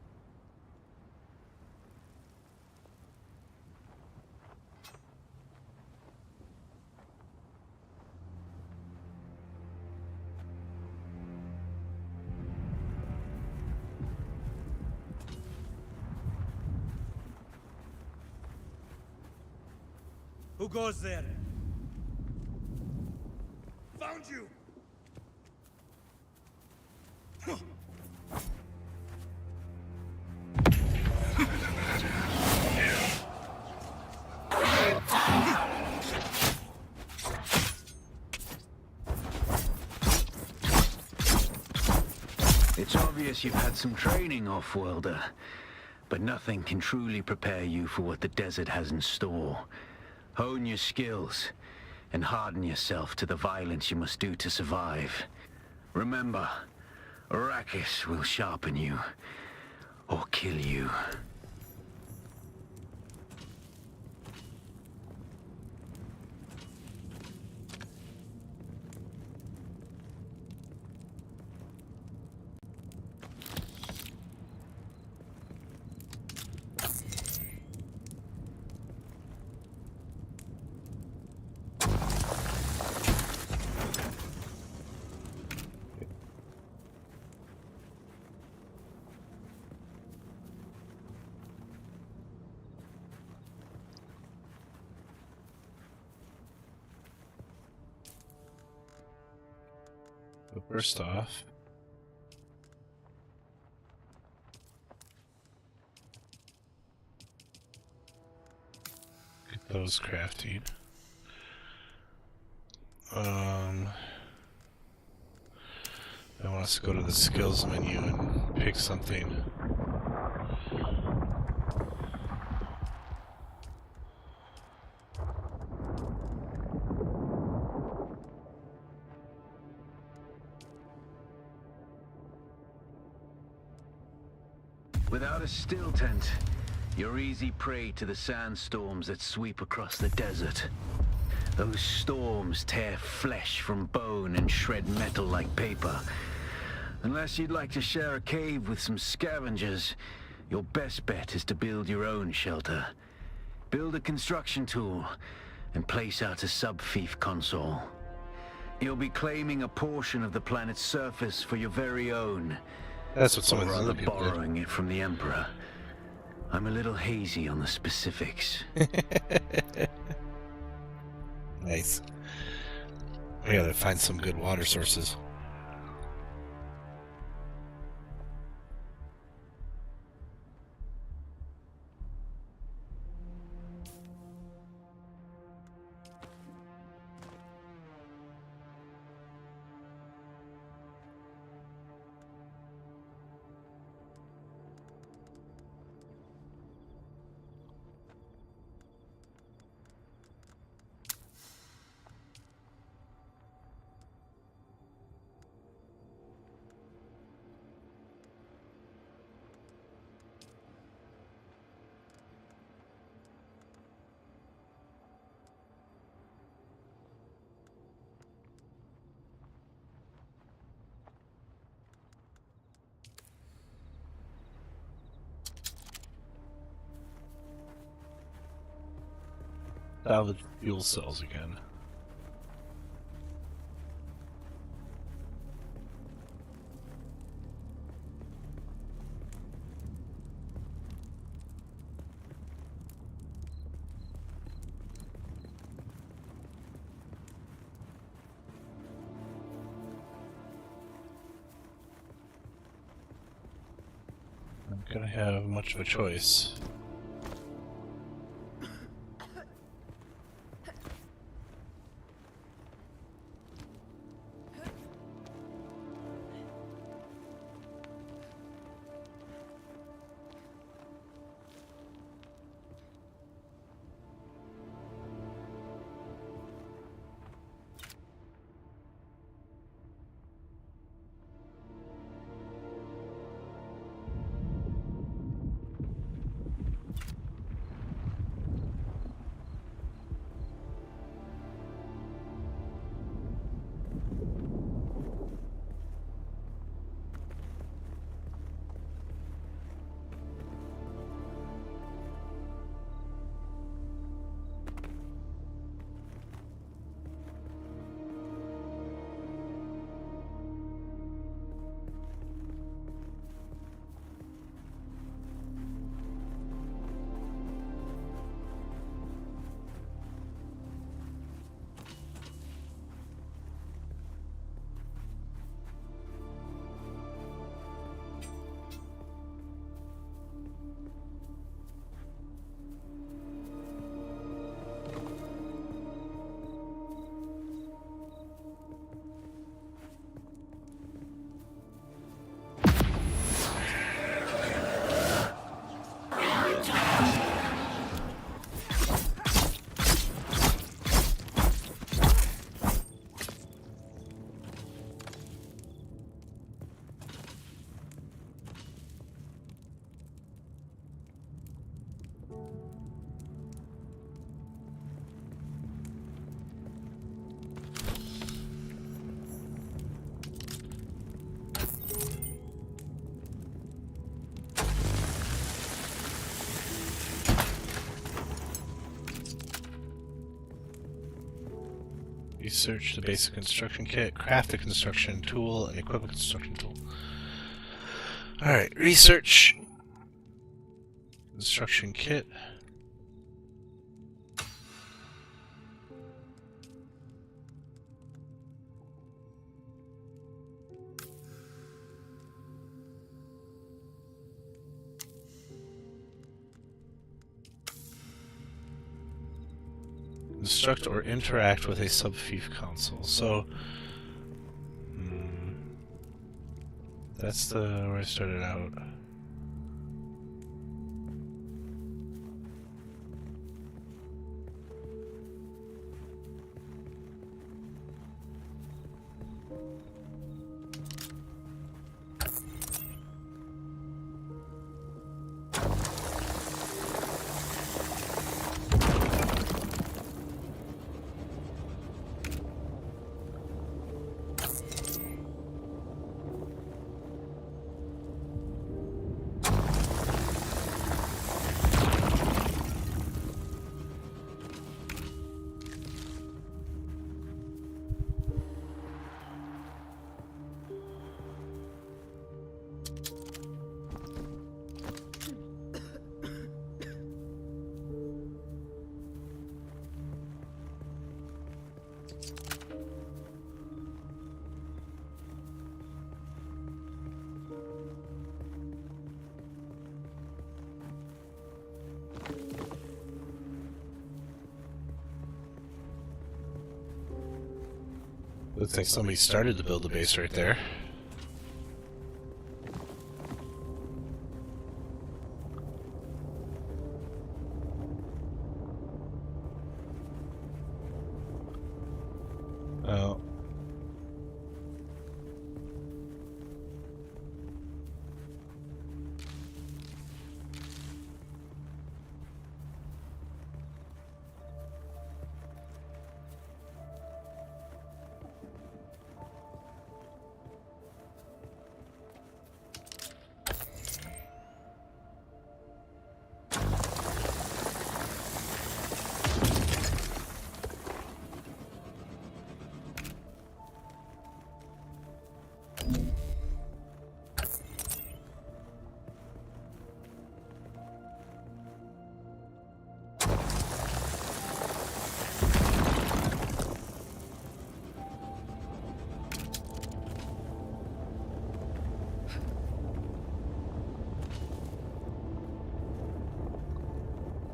Who goes there? Found you! It's obvious you've had some training, off-worlder. But nothing can truly prepare you for what the desert has in store. Hone your skills, and harden yourself to the violence you must do to survive. Remember, Arrakis will sharpen you, or kill you. But first off, get those crafted. I want us to go to the skills menu and pick something. Without a still tent, you're easy prey to the sandstorms that sweep across the desert. Those storms tear flesh from bone and shred metal like paper. Unless you'd like to share a cave with some scavengers, your best bet is to build your own shelter. Build a construction tool and place out a sub-fief console. You'll be claiming a portion of the planet's surface for your very own. That's what some of Or the other rather people did. borrowing it from the Emperor. I'm a little hazy on the specifics. Nice. We gotta find some good water sources. Salvage fuel cells again. I'm gonna have much of a choice. Research the basic construction kit, craft a construction tool, and equip a construction tool. Alright, research. Construction kit. Construct or interact with a subfief console. So, that's where I started out. Looks like somebody started to build the base right there. Oh.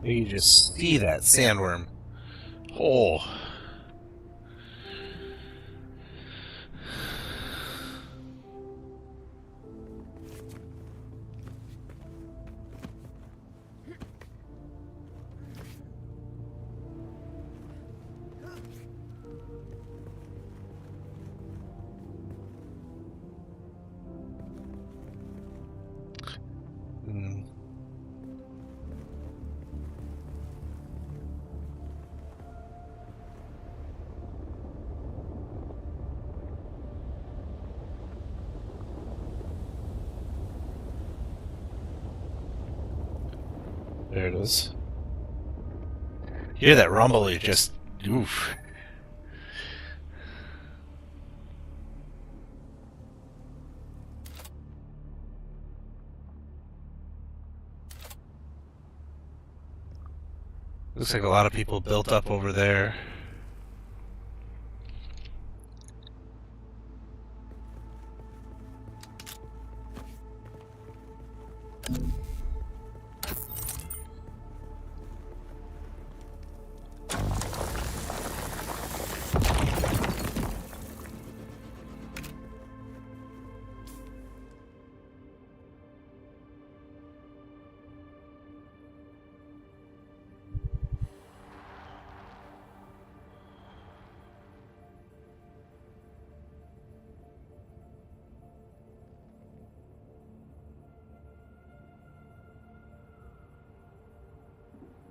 You just see that sandworm. Oh. There it is. You hear that rumble, you just... oof. Looks like a lot of people built up over there.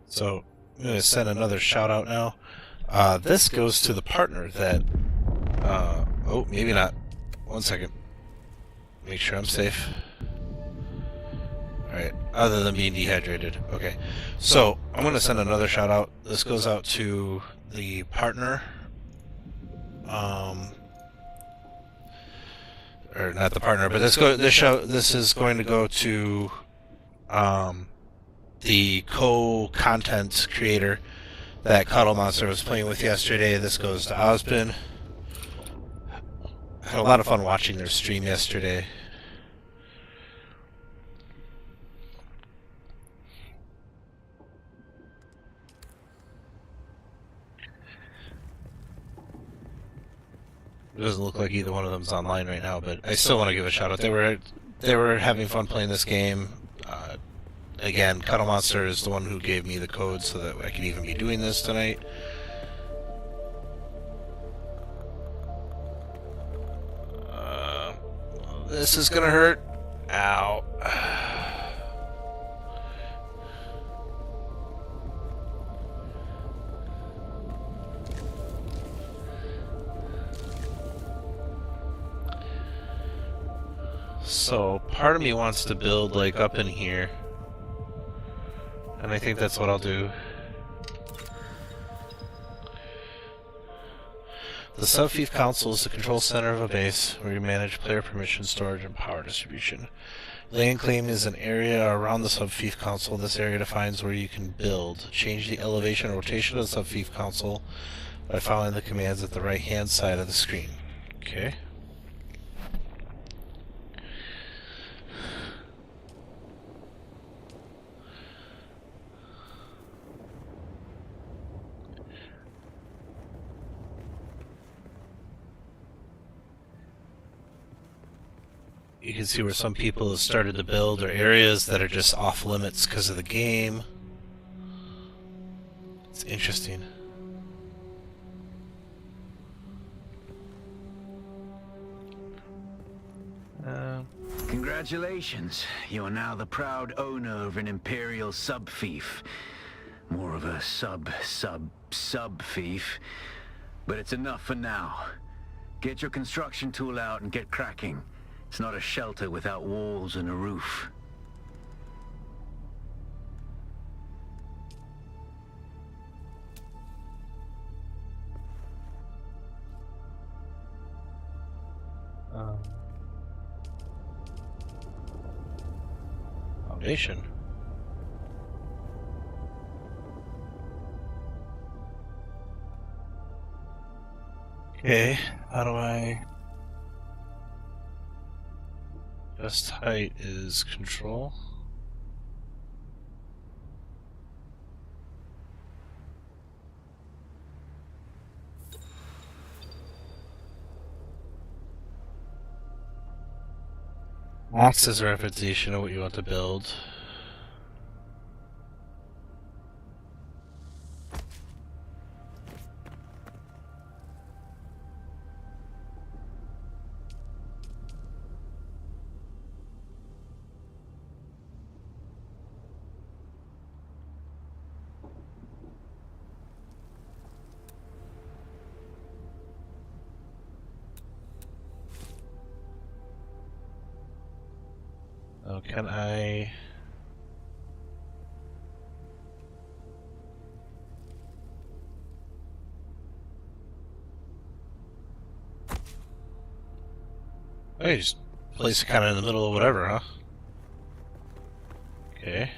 So I'm going to send another shout out now. This goes to the partner that... oh, maybe not. 1 second. Make sure I'm safe. Alright, other than being dehydrated. Okay. So I'm going to send another shout out. This goes out to the partner or not the partner, but this is going to go to the co-content creator that Cuddle Monster was playing with yesterday. This goes to Osbin. Had a lot of fun watching their stream yesterday. It doesn't look like either one of them's online right now, but I still want to give a shout out. They were having fun playing this game. Again, Cuddle Monster is the one who gave me the code so that I could even be doing this tonight. This is gonna hurt. Ow. So, part of me wants to build, like, up in here. And I think that's what I'll do. The Subfief Council is the control center of a base where you manage player permission, storage, and power distribution. Land claim is an area around the Subfief Council. This area defines where you can build. Change the elevation and rotation of the Subfief Council by following the commands at the right-hand side of the screen. Okay. You can see where some people have started to build, or areas that are just off limits because of the game. It's interesting. Congratulations. You are now the proud owner of an Imperial sub-fief. More of a sub-fief. But it's enough for now. Get your construction tool out and get cracking. It's not a shelter without walls and a roof. Foundation. Okay, how do I... Best height is control. Max is a representation of what you want to build. Oh, can I... Oh, you just place it kind of in the middle of whatever, huh? Okay.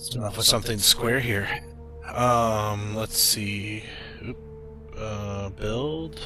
Start off with something square here. Let's see. Oop. Build.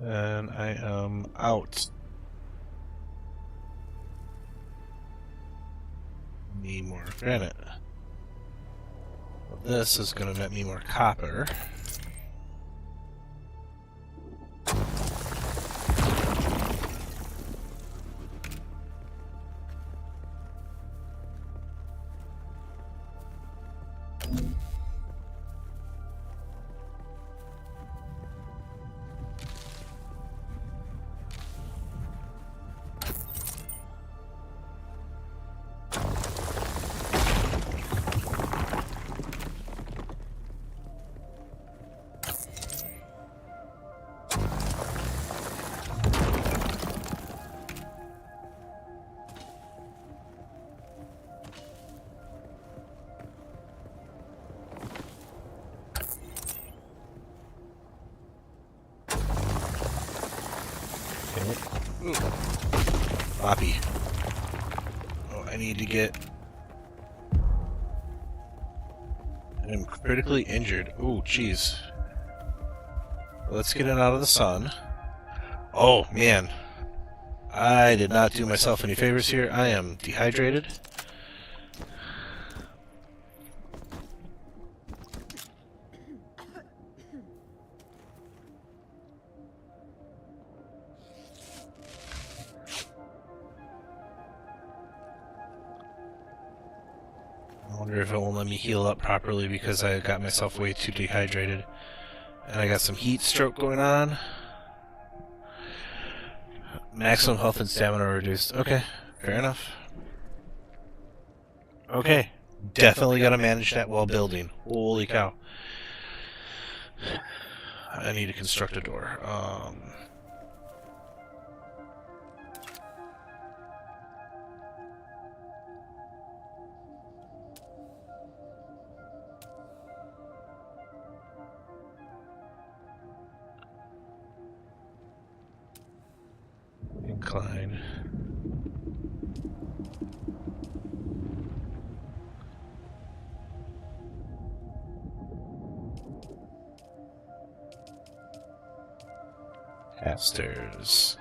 And I am out. Need more granite. Well, this is going to net me more copper. Ooh. Floppy. Oh, I need to get... I'm critically injured. Ooh, jeez. Let's get it out of the sun. Oh, man. I did not do myself any favors here. I am dehydrated. I wonder if it won't let me heal up properly because I got myself way too dehydrated. And I got some heat stroke going on. Maximum health and stamina reduced. Okay, fair enough. Okay, definitely gotta manage that while building. Holy cow. I need to construct a door. Incline. Half stairs.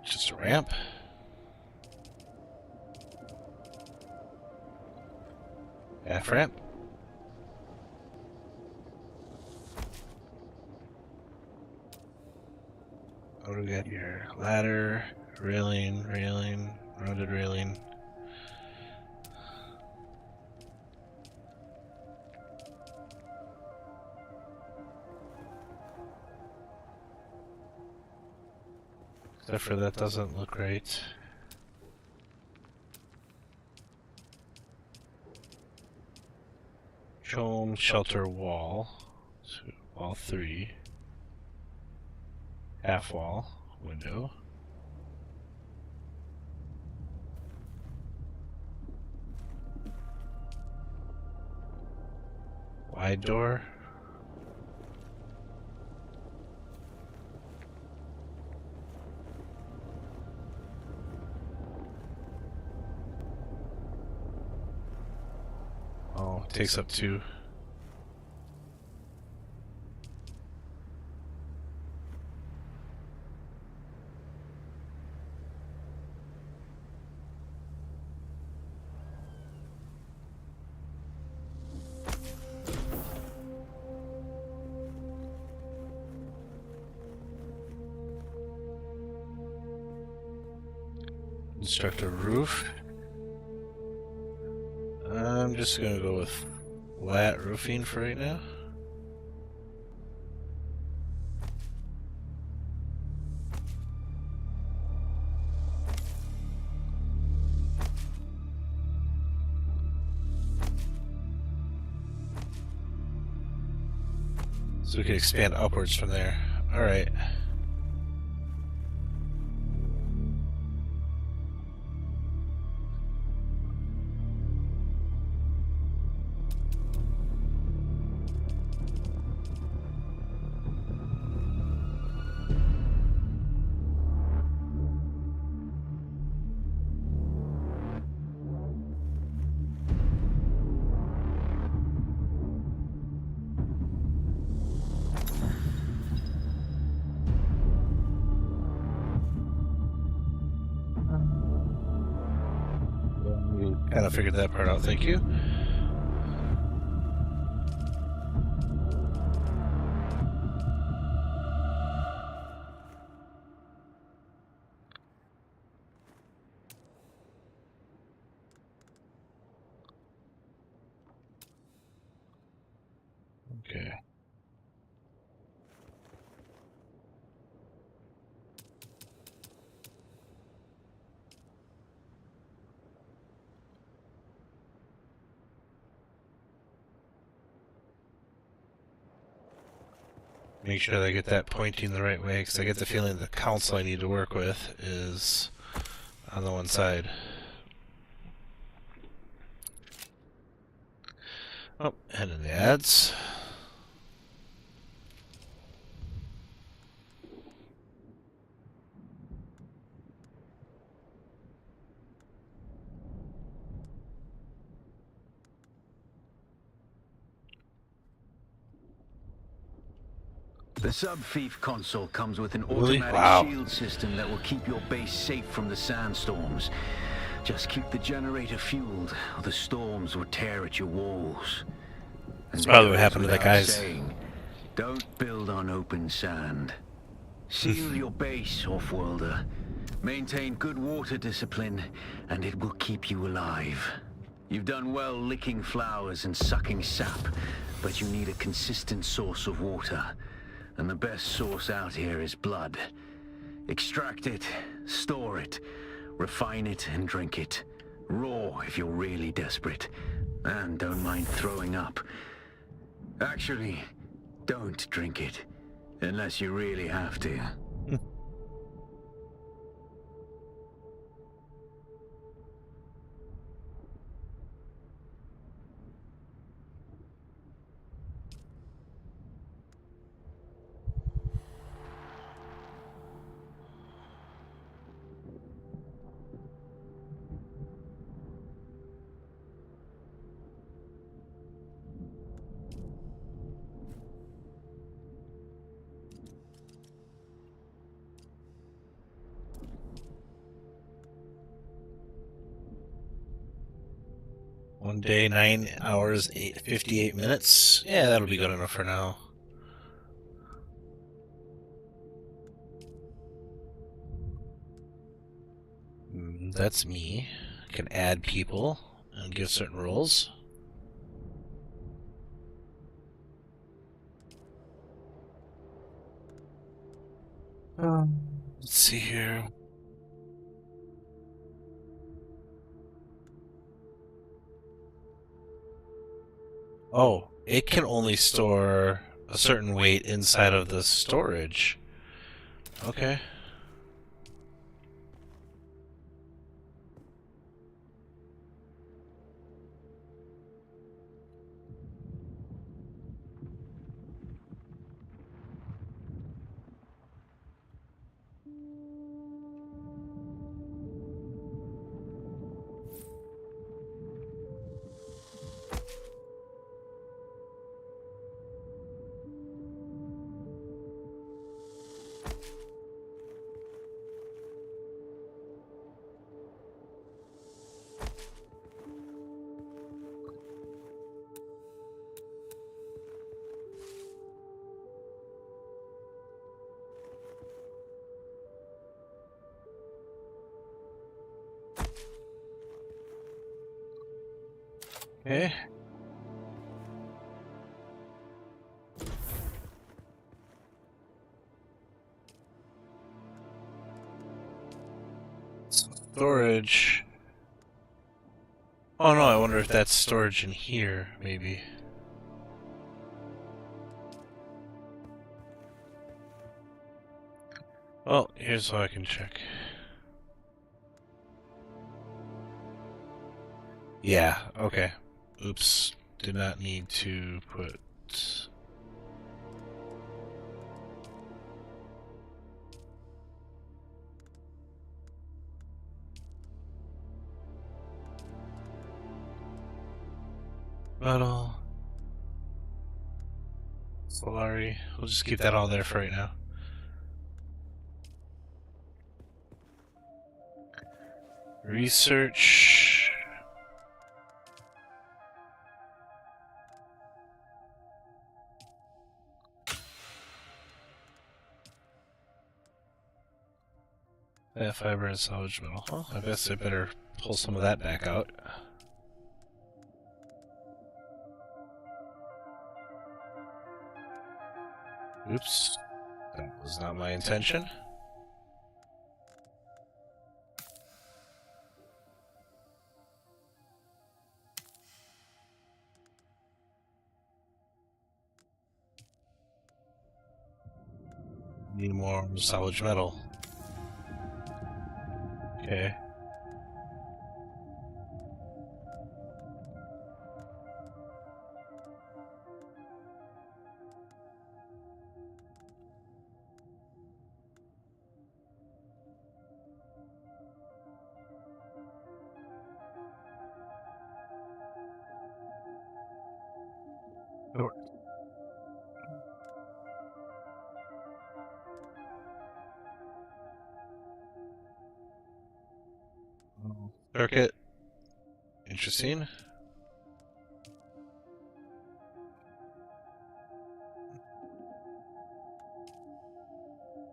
Just a ramp. Half ramp. What do we got here? Ladder, railing, rounded railing. Except for that doesn't look right. Chome, shelter, wall. So wall 3. Half wall, window. Wide door. Oh, it takes up 2. Construct a roof. I'm just gonna go with flat roofing for right now. So we can expand upwards from there. Alright. Kind of figured that part out, thank you. Okay. Make sure that I get that pointing the right way, because I get the feeling the council I need to work with is on the one side. Oh, and in the ads. The sub-thief console comes with an Really? automatic Wow. shield system that will keep your base safe from the sandstorms. Just keep the generator fueled, or the storms will tear at your walls. That's probably what happened to that Without guy's. saying, don't build on open sand. Seal your base, off-worlder. Maintain good water discipline, and it will keep you alive. You've done well licking flowers and sucking sap, but you need a consistent source of water. And the best source out here is blood. Extract it, store it, refine it, and drink it. Raw if you're really desperate. And don't mind throwing up. Actually, don't drink it. Unless you really have to. One day, 9 hours, 58 minutes. Yeah, that'll be good enough for now. That's me. I can add people and give certain roles. Let's see here. Oh, it can only store a certain weight inside of the storage. Okay. Okay. Storage. Oh no, I wonder if that's storage in here, maybe. Well, here's how I can check. Yeah, okay. Oops. Did not need to put... metal. Solari. We'll just keep that all there for right now. Research. That fiber and salvage metal. Well, I guess I better pull some of that back out. Oops. That was not my intention. Need more salvage metal. Okay. Circuit. Interesting.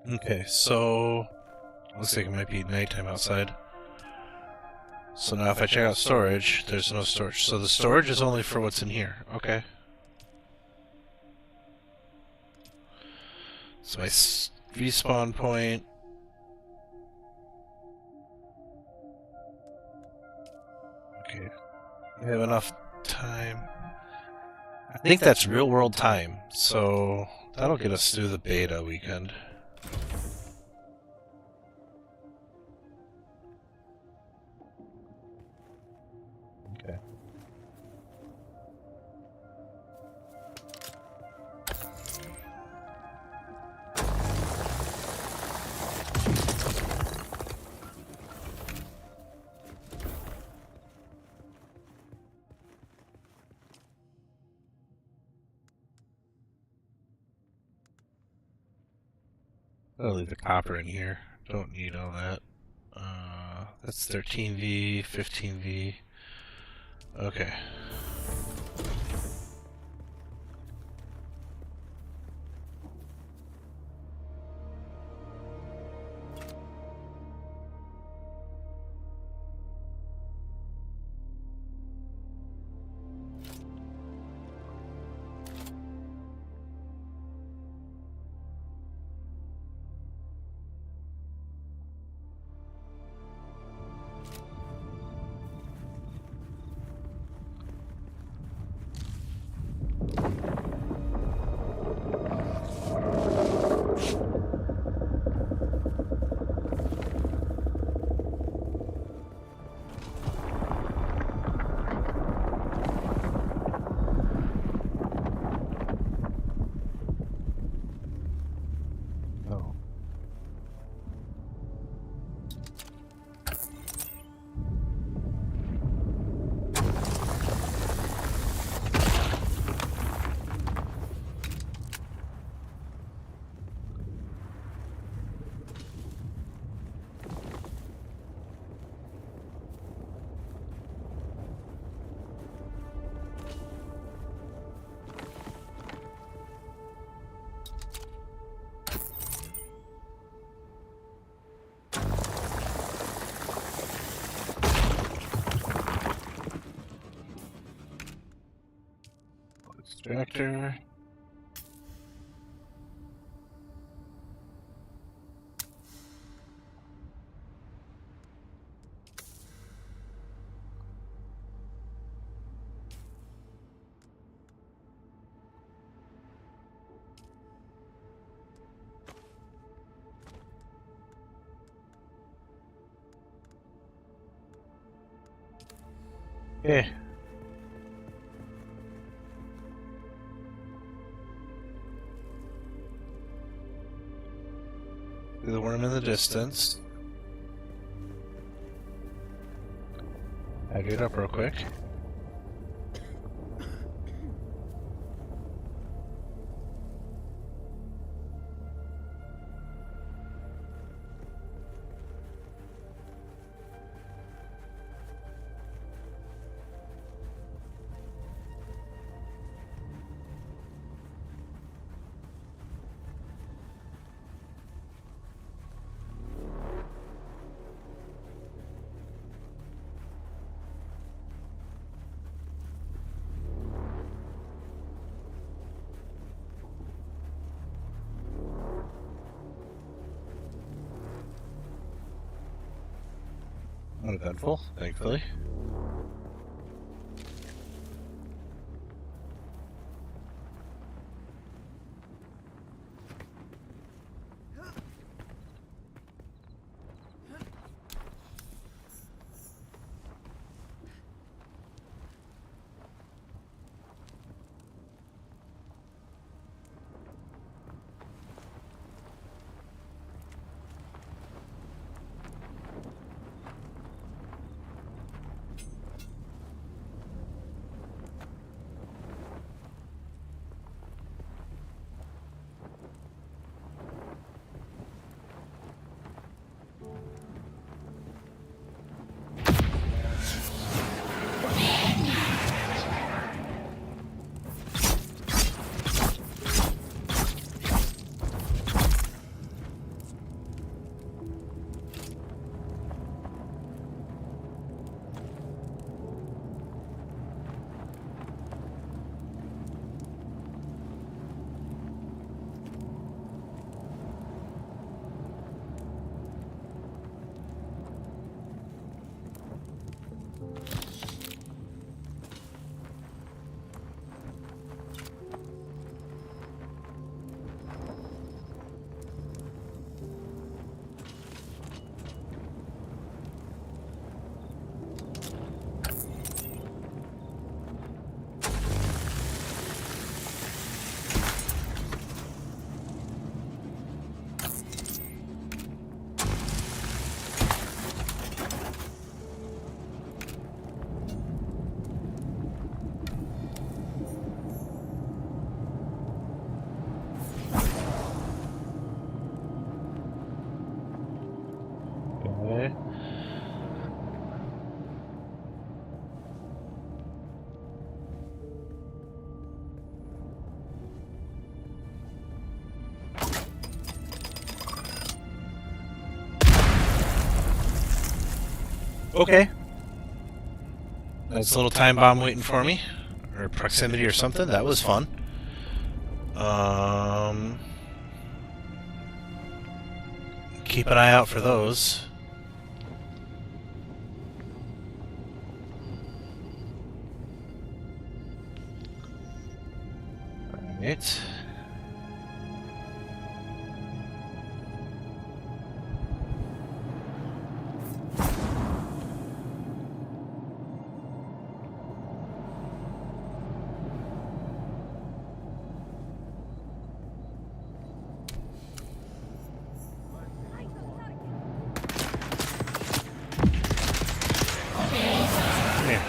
Okay, so looks like it might be nighttime outside. So now if I check out storage, there's no storage. So the storage is only for what's in here. Okay. So my respawn point. Okay. We have enough time. I think that's real world time. So that'll get us through the beta weekend. Okay. I'll leave the copper in here. Don't need all that. That's 13V, 15V. Okay. Reactor. Okay. See the worm in the distance. Hydrate up real quick. Uneventful, thankfully. Okay. Okay. Nice little time bomb waiting for me. Or proximity or something. That was fun. Keep an eye out for those. Alright. Come here.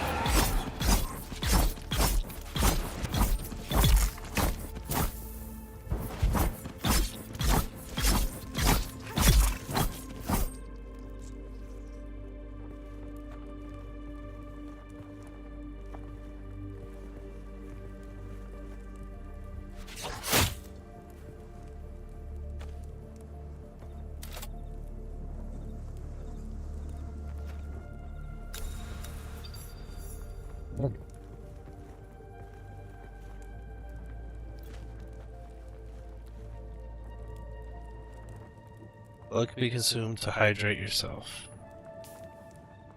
Blood can be consumed to hydrate yourself.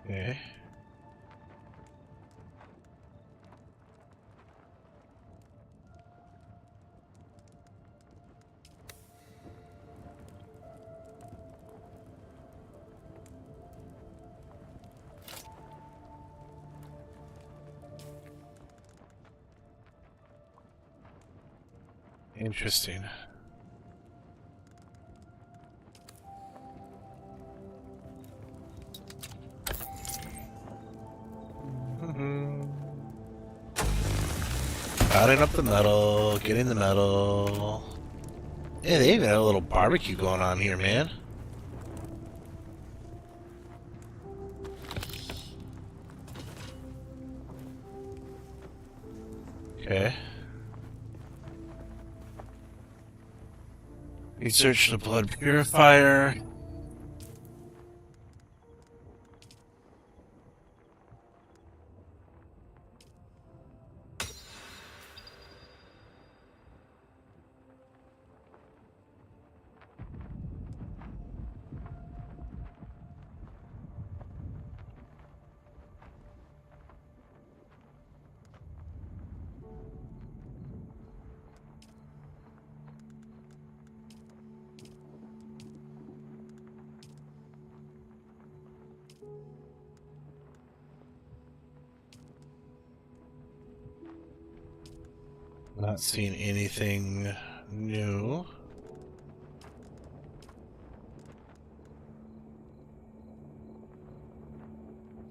Okay. Interesting. Cutting up the metal, getting the metal. Yeah, they even have a little barbecue going on here, man. Okay. Research the blood purifier. Not seeing anything new.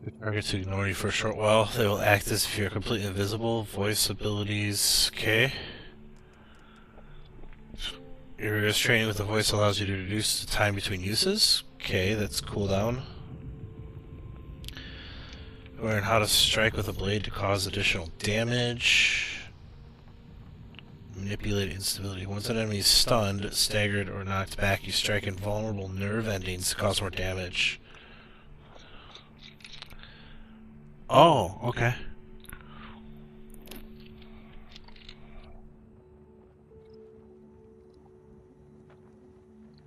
If targets ignore you for a short while, they will act as if you're completely invisible. Voice abilities, okay. Your rigorous training with the voice allows you to reduce the time between uses. Okay, that's cooldown. Learn how to strike with a blade to cause additional damage. Manipulate instability. Once an enemy is stunned, staggered, or knocked back, you strike in vulnerable nerve endings to cause more damage. Oh, okay.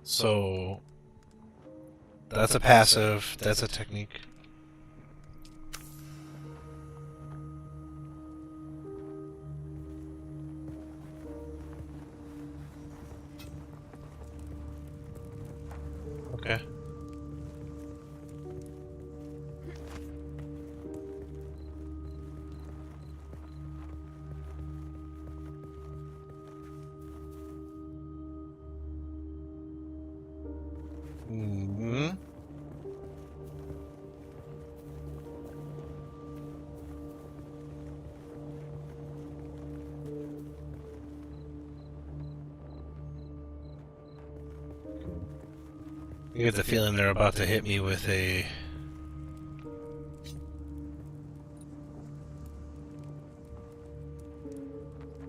So that's a passive, that's a technique. Okay. Mm-hmm. You get the feeling they're about to hit me with a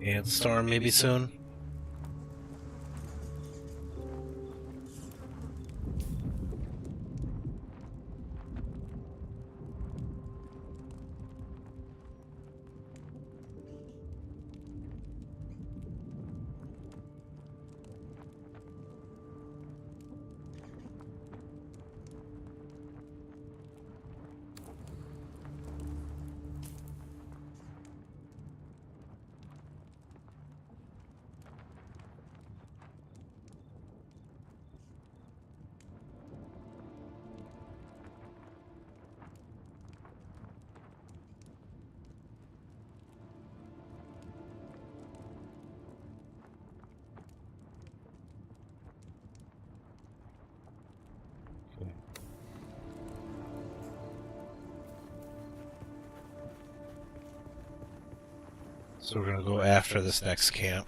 ant storm maybe soon. So we're gonna go after this next camp.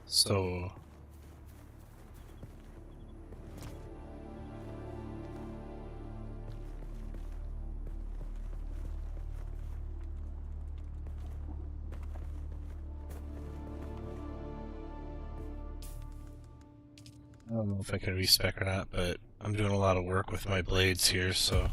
So I don't know if I can respec or not, but I'm doing a lot of work with my blades here, so...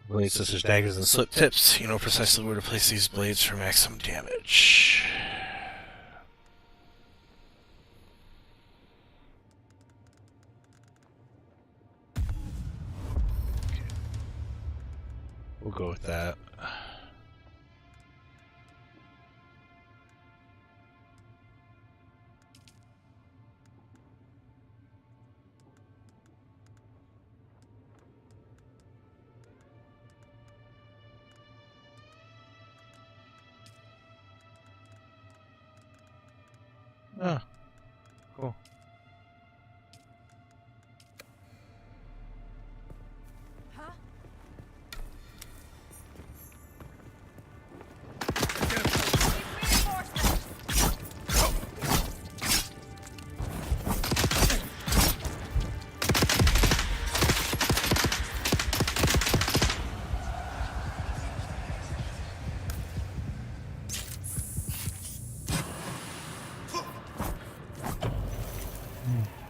Blade scissors, daggers, and slip tips. You know precisely where to place these blades for maximum damage. We'll go with that. Oh, cool.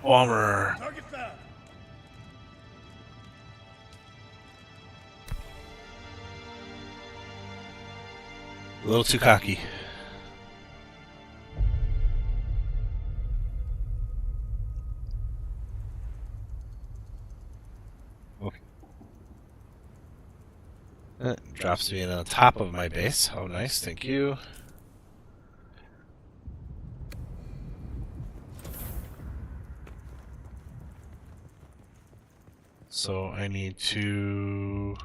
Bomber. Target found. A little too cocky. Okay. Drops me on top of my base. How nice, thank you. So I need to...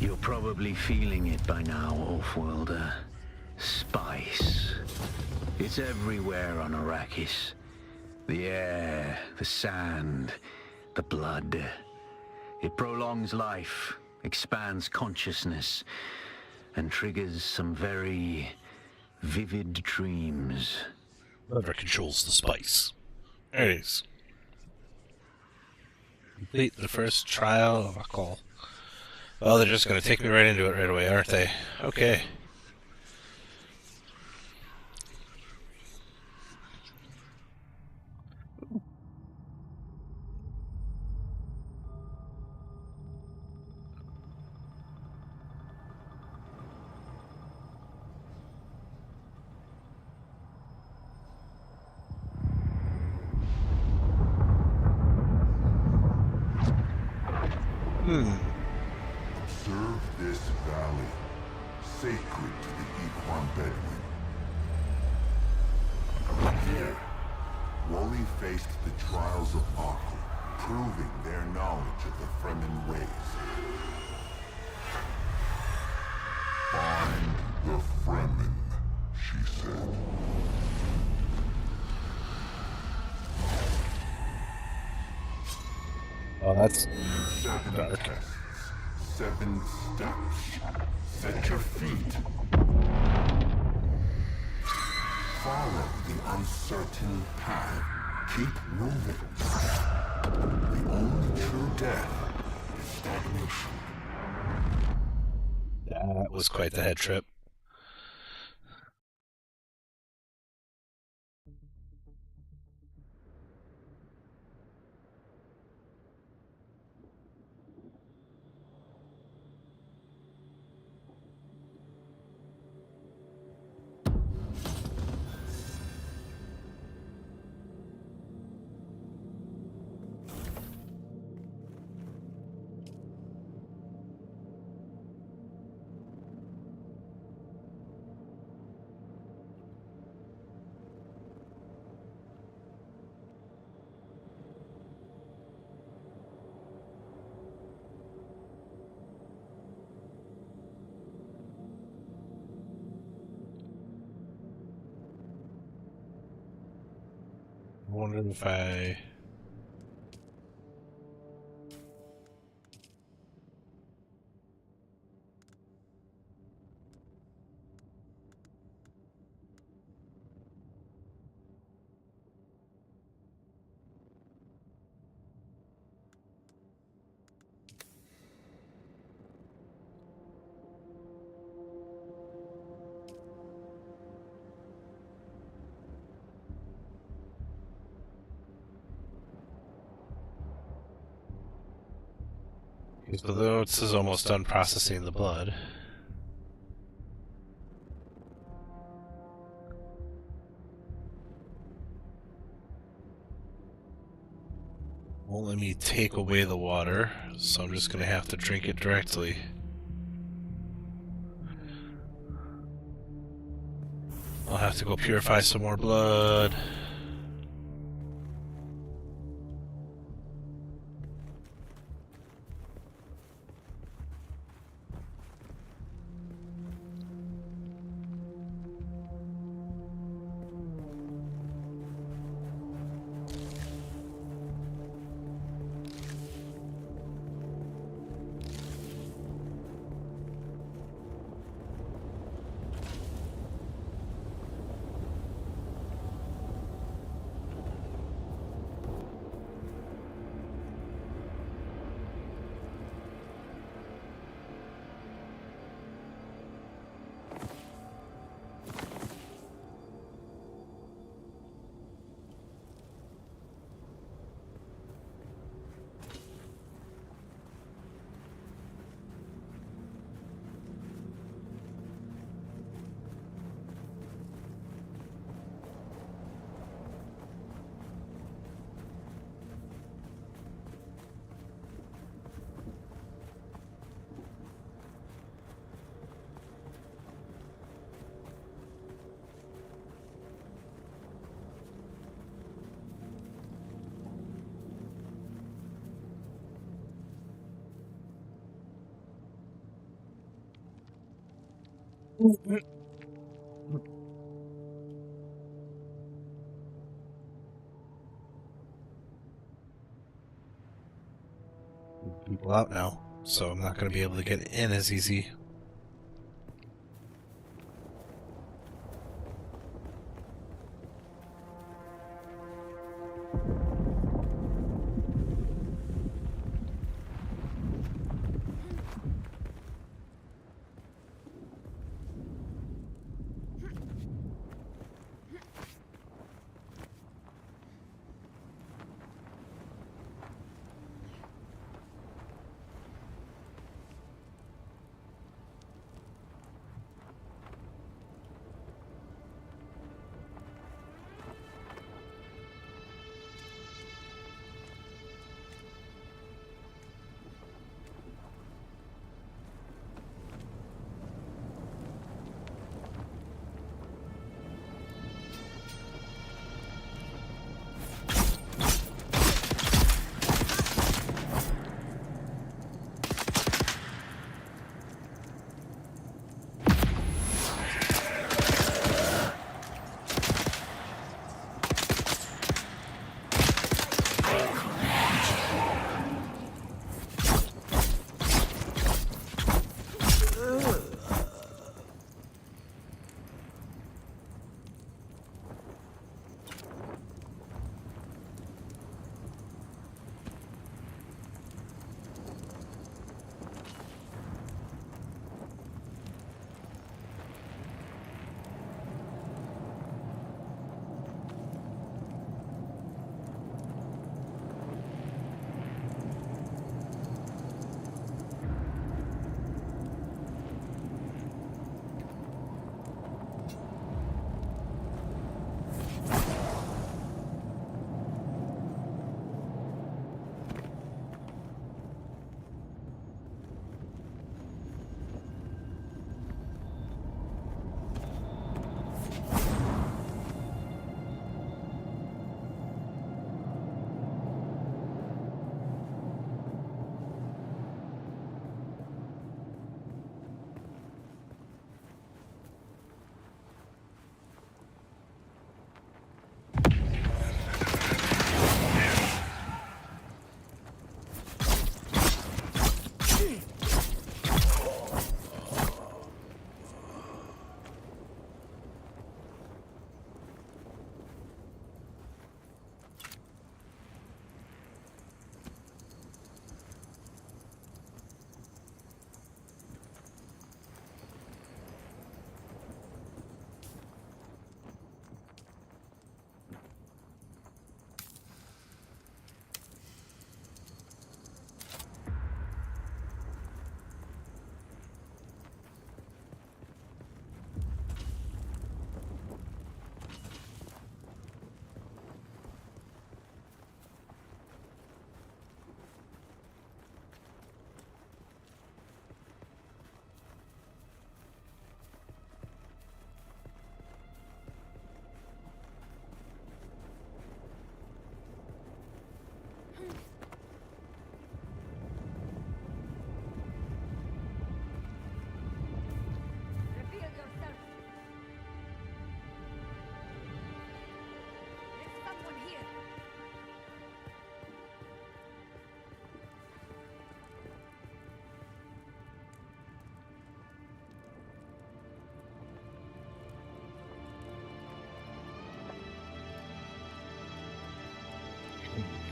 You're probably feeling it by now, Off-Worlder. Spice. It's everywhere on Arrakis. The air, the sand, the blood. It prolongs life, expands consciousness, and triggers some very vivid dreams. Whoever controls the spice. There it is. Complete the first trial of a call. Well, they're just going to take me right into it right away, aren't they? Okay. Observe this valley, sacred to the Equan Bedouin. Here, Wally faced the trials of Aku, proving their knowledge of the Fremen ways. Find the Fremen, she said. Oh, that's 7 dark. tests, 7 steps. Set your feet. Follow the uncertain path. Keep moving. The only true death is stagnation. That was quite the head trip. I wonder if I... So the notes is almost done processing the blood. Won't let me take away the water, so I'm just gonna have to drink it directly. I'll have to go purify some more blood. People out now, so I'm not gonna be able to get in as easy.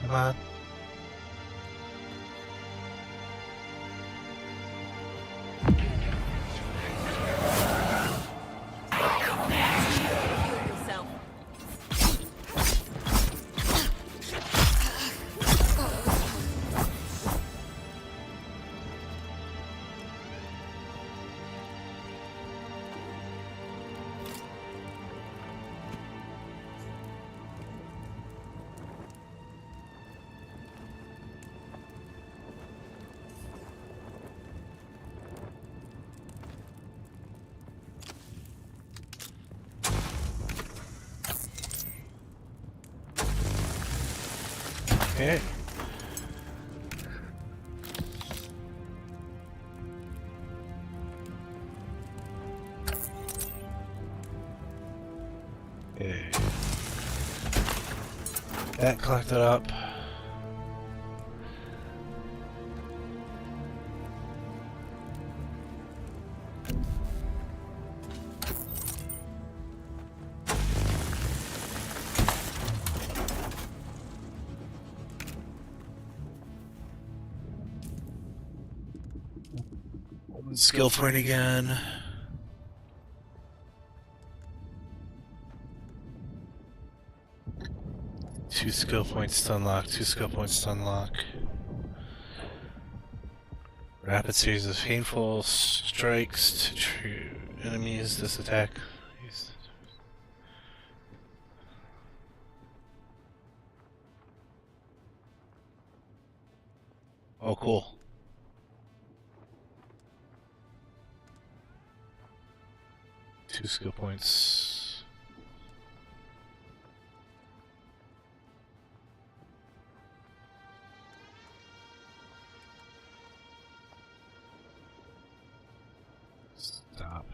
Come on. Okay. Okay. That collected up. Skill point again. Two skill points to unlock, 2 skill points to unlock. Rapid series of painful strikes to true enemies. This attack. Oh, cool. Two skill points. Stop.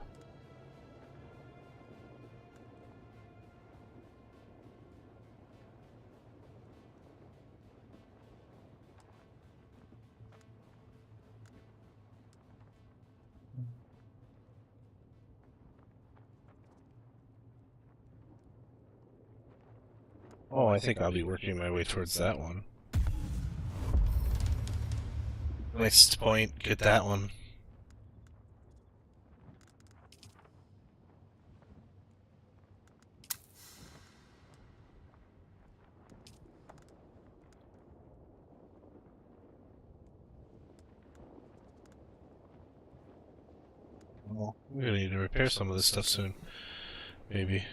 Oh, I think I'll be working my way towards that one. Next point, get that one. Well, we're gonna need to repair some of this stuff soon. Maybe.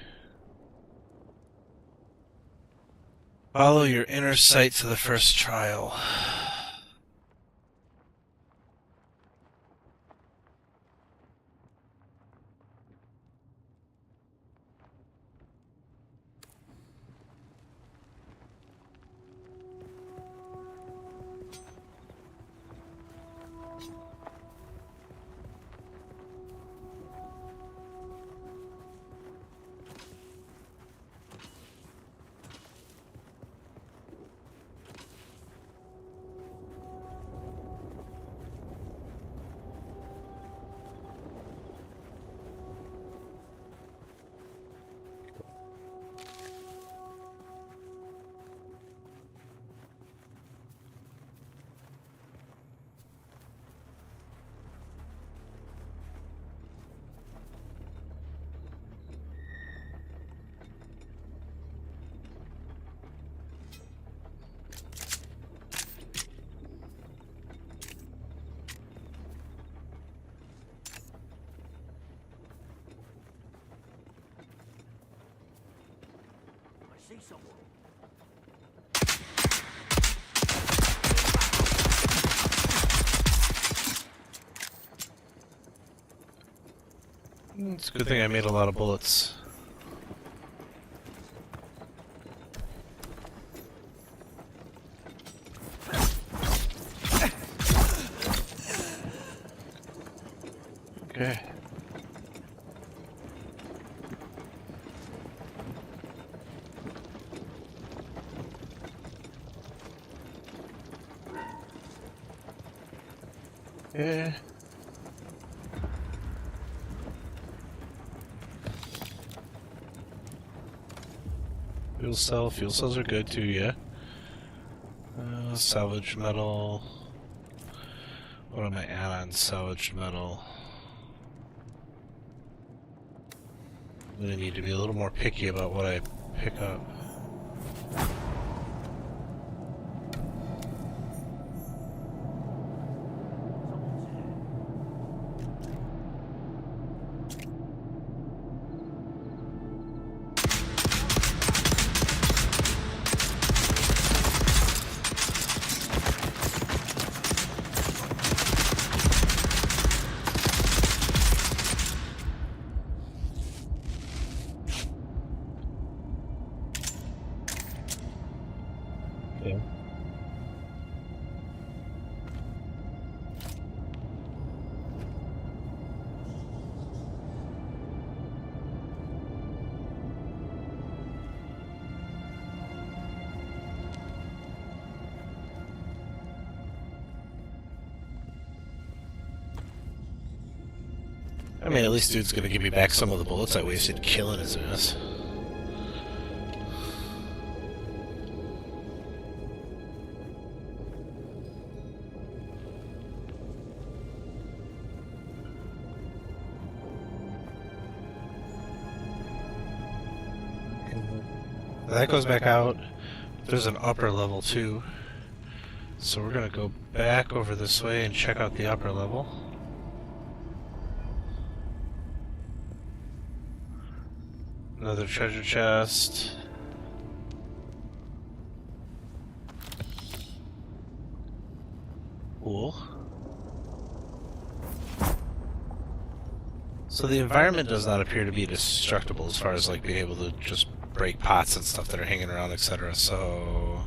Follow your inner sight to the first trial. See someone. It's a good thing I made a lot of bullets. Okay. Yeah. Fuel cells are good too, yeah. Salvage metal. What am I at on salvage metal? I'm gonna need to be a little more picky about what I pick up. Okay. I mean, at least dude's gonna give me back some of the bullets I wasted killing his ass. That goes back out. There's an upper level too. So we're gonna go back over this way and check out the upper level. Another treasure chest. Cool. So the environment does not appear to be destructible as far as like being able to just break pots and stuff that are hanging around, etc. So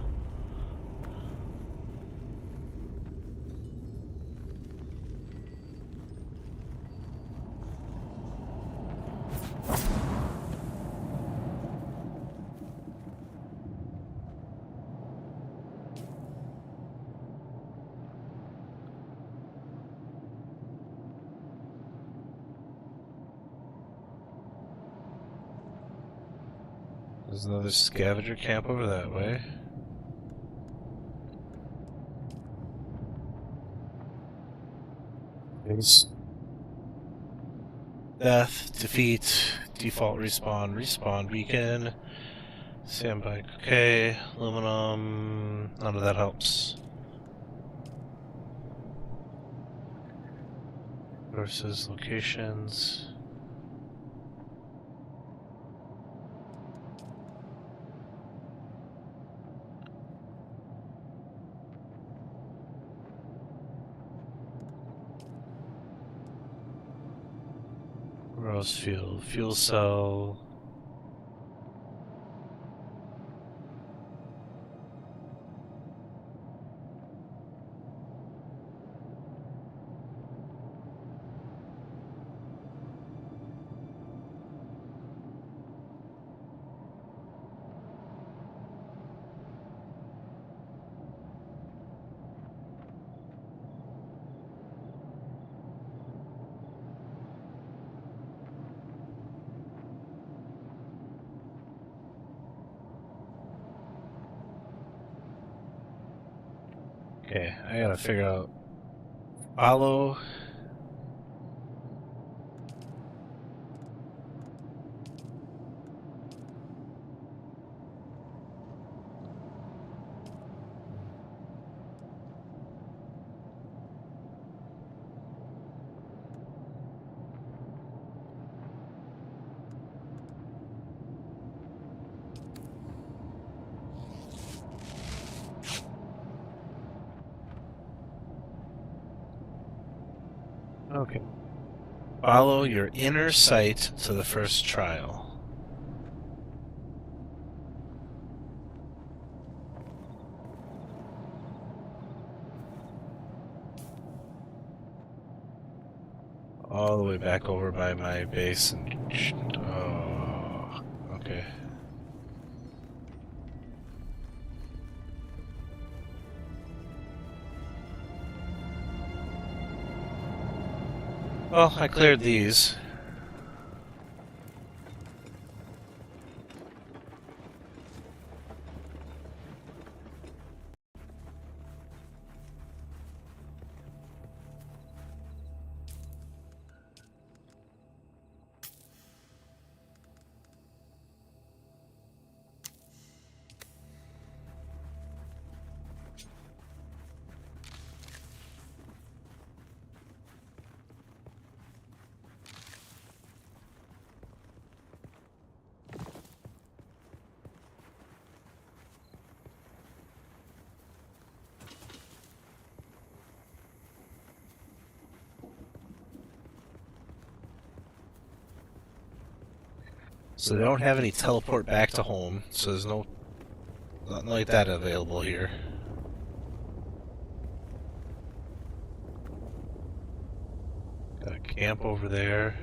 there's another scavenger camp over that way. There's death, defeat, default respawn, respawn beacon, sandbike, okay, aluminum, none of that helps. Versus locations. Rose field, fuel cell. Okay, I gotta figure out. Follow. Okay. Follow your inner sight to the first trial. All the way back over by my base and... Oh, okay. Well, I cleared these. So they don't have any teleport back to home, so there's nothing like that available here. Got a camp over there.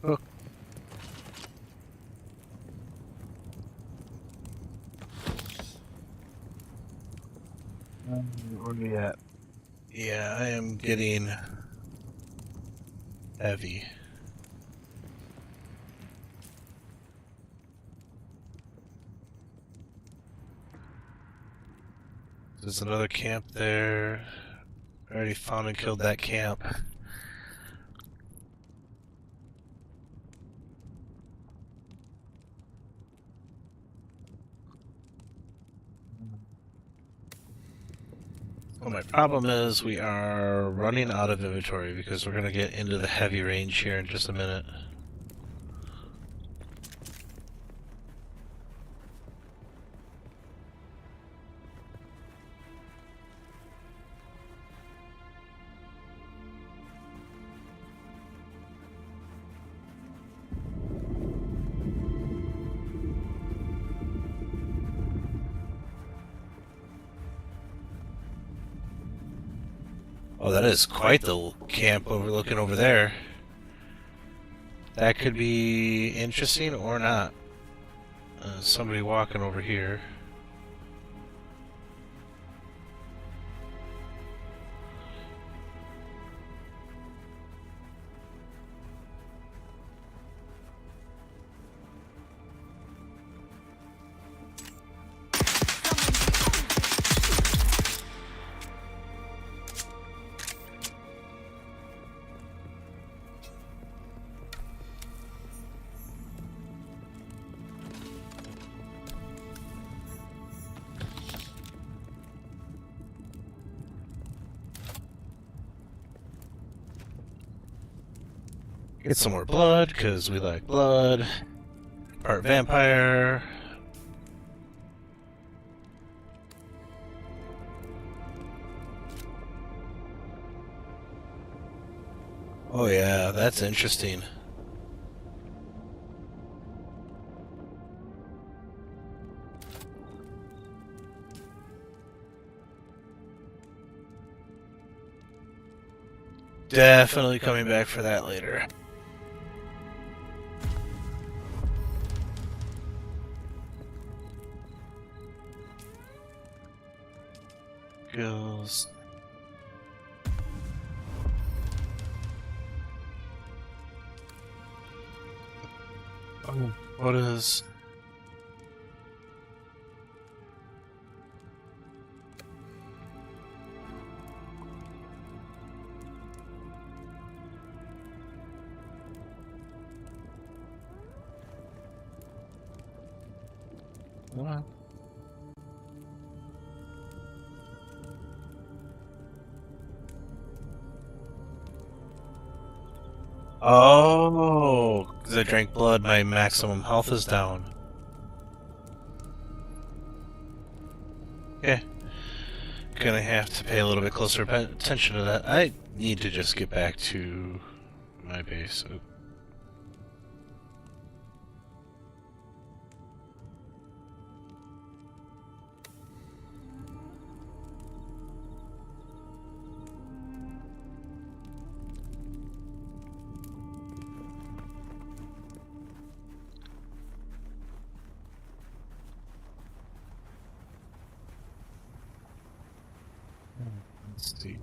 Oh. Where are we at? Yeah, I am getting heavy. There's another camp there. I already found and killed that camp. Well, my problem is we are running out of inventory because we're going to get into the heavy range here in just a minute. Oh, that is quite the camp overlooking over there. That could be interesting or not. Somebody walking over here. Get some more blood, because we like blood. Part vampire. Oh yeah, that's interesting. Definitely coming back for that later. Skills. Oh, what is... What? Oh, because I drank blood, my maximum health is down. Okay. Gonna have to pay a little bit closer attention to that. I need to just get back to my base. Let's see.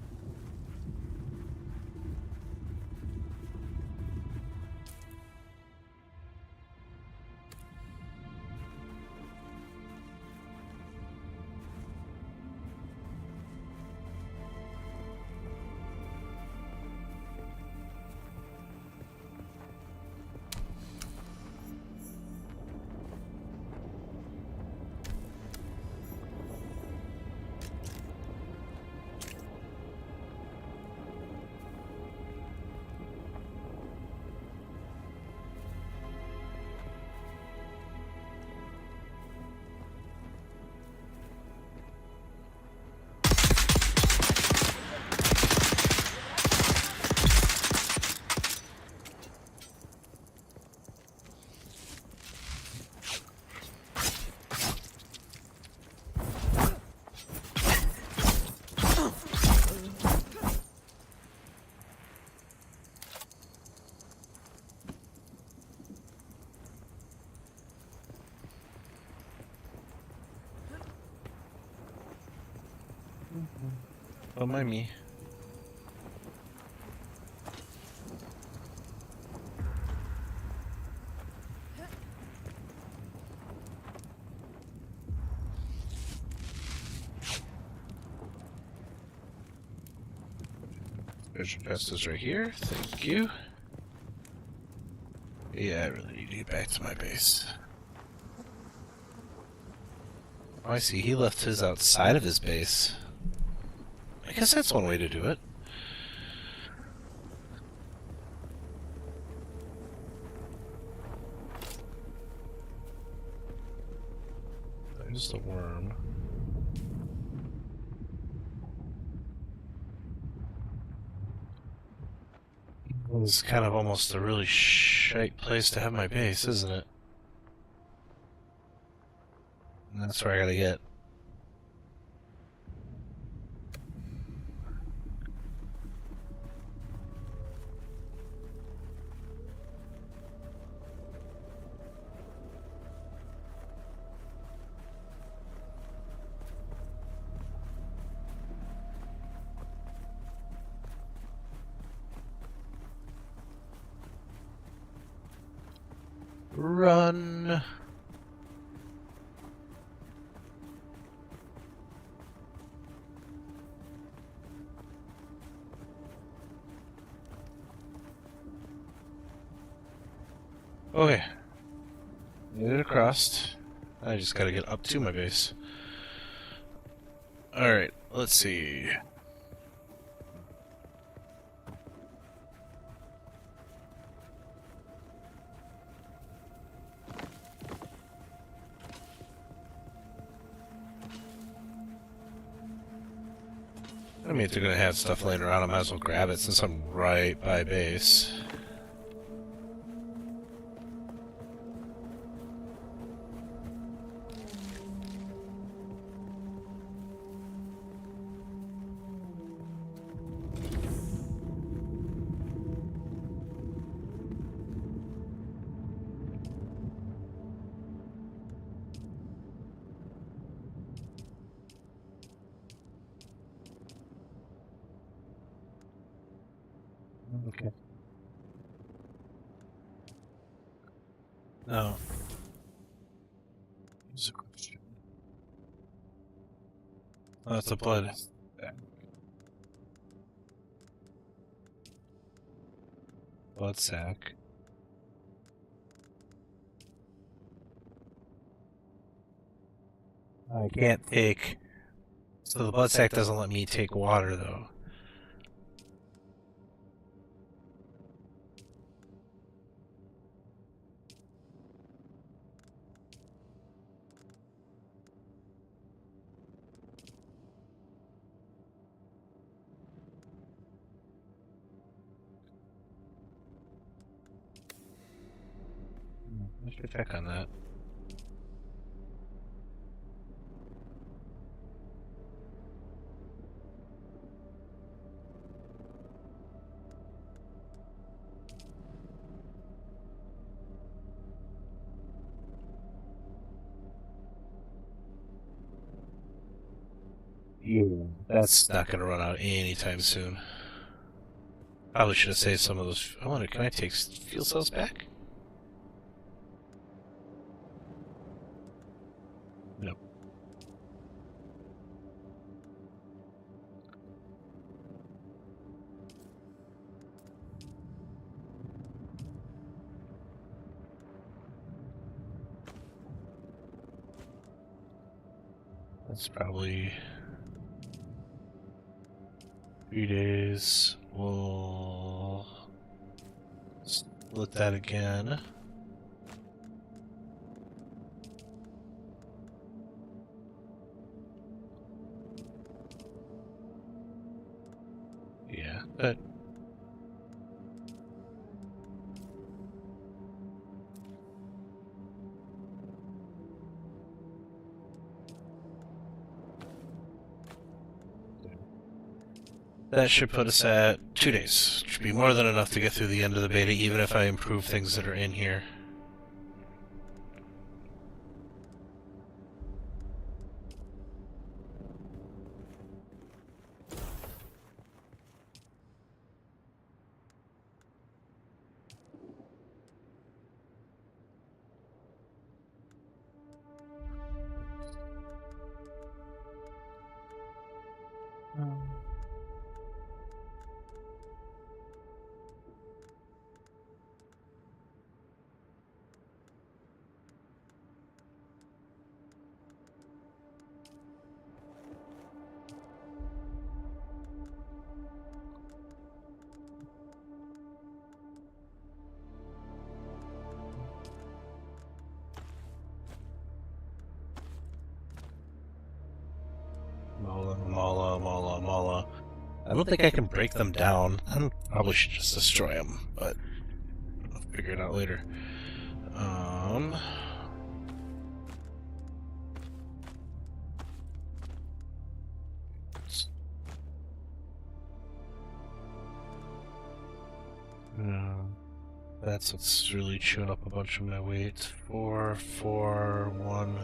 Don't mind me. Treasure chest is right here. Thank you. Yeah, I really need to get back to my base. Oh, I see. He left his outside of his base. I guess that's one way to do it. There's the worm. This is kind of almost a really shite place to have my base, isn't it? And that's where I gotta get. Run! Okay. Made it across. I just gotta get up to my base. Alright, let's see. I mean, if they're gonna have stuff laying around, I might as well grab it since I'm right by base. Okay. No. Here's a question. Oh, that's a blood. Blood sack. I can't take. So the blood sack doesn't let me take water, though. I should check on that. Yeah. That's not going to run out anytime soon. Probably should have saved some of those. I wonder, can I take fuel cells back? No. That's probably 3 days. We'll split that again. Yeah, but that should put us at 2 days. Should be more than enough to get through the end of the beta, even if I improve things that are in here. Mala. I don't think I can break them down. I probably should just destroy them, but I'll figure it out later. Yeah, that's what's really chewing up a bunch of my weight. 4, 4, 1,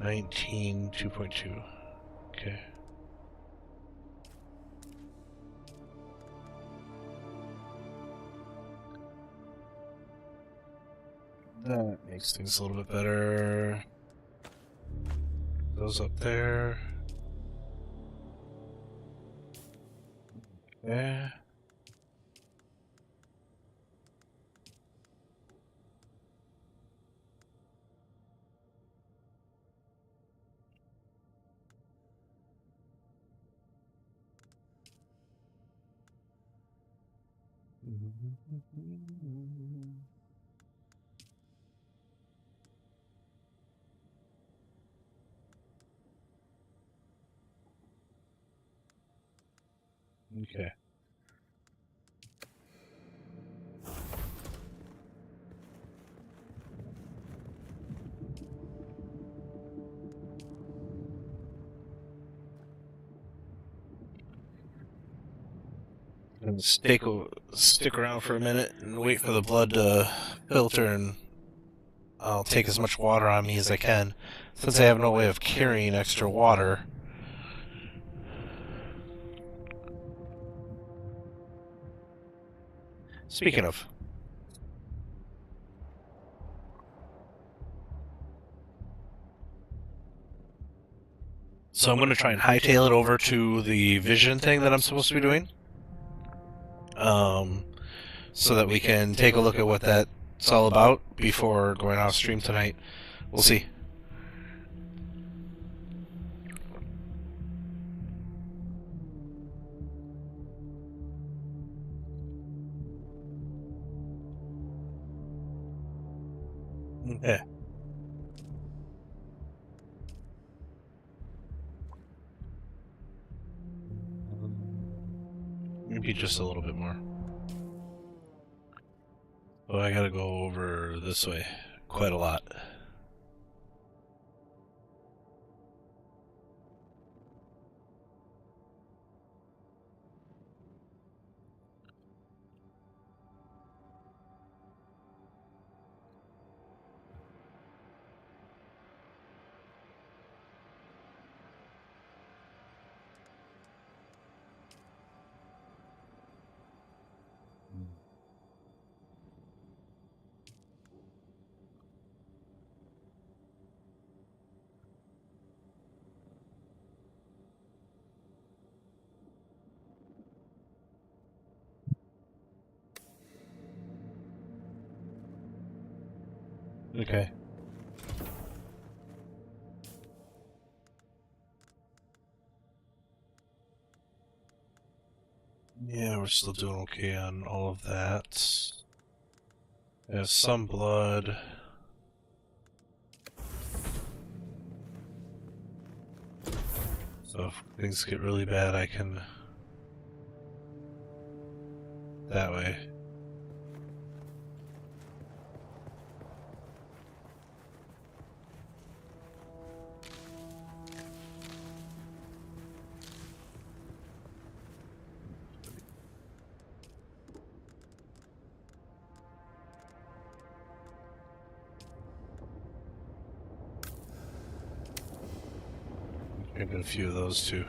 19, 2.2. Okay. That makes things a little bit better. Those up there. Yeah. Okay. And stick around for a minute and wait for the blood to filter, and I'll take as much water on me as I can. Since I have no way of carrying extra water. Speaking of, so I'm going to try and hightail it over to the vision thing that I'm supposed to be doing. So that we can take a look at what that's all about before going off stream tonight. We'll see. Yeah. Maybe just a little bit more. Oh, I gotta go over this way quite a lot. Okay. Yeah, we're still doing okay on all of that. There's some blood. So if things get really bad, I can... that way. Maybe a few of those too.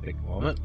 Take a moment.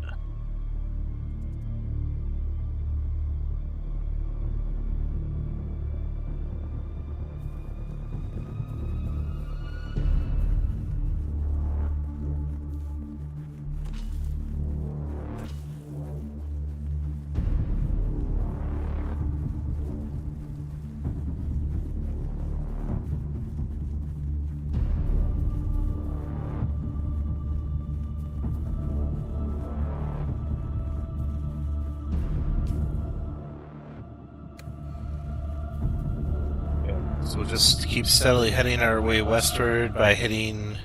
So we'll just keep steadily heading our way westward by hitting...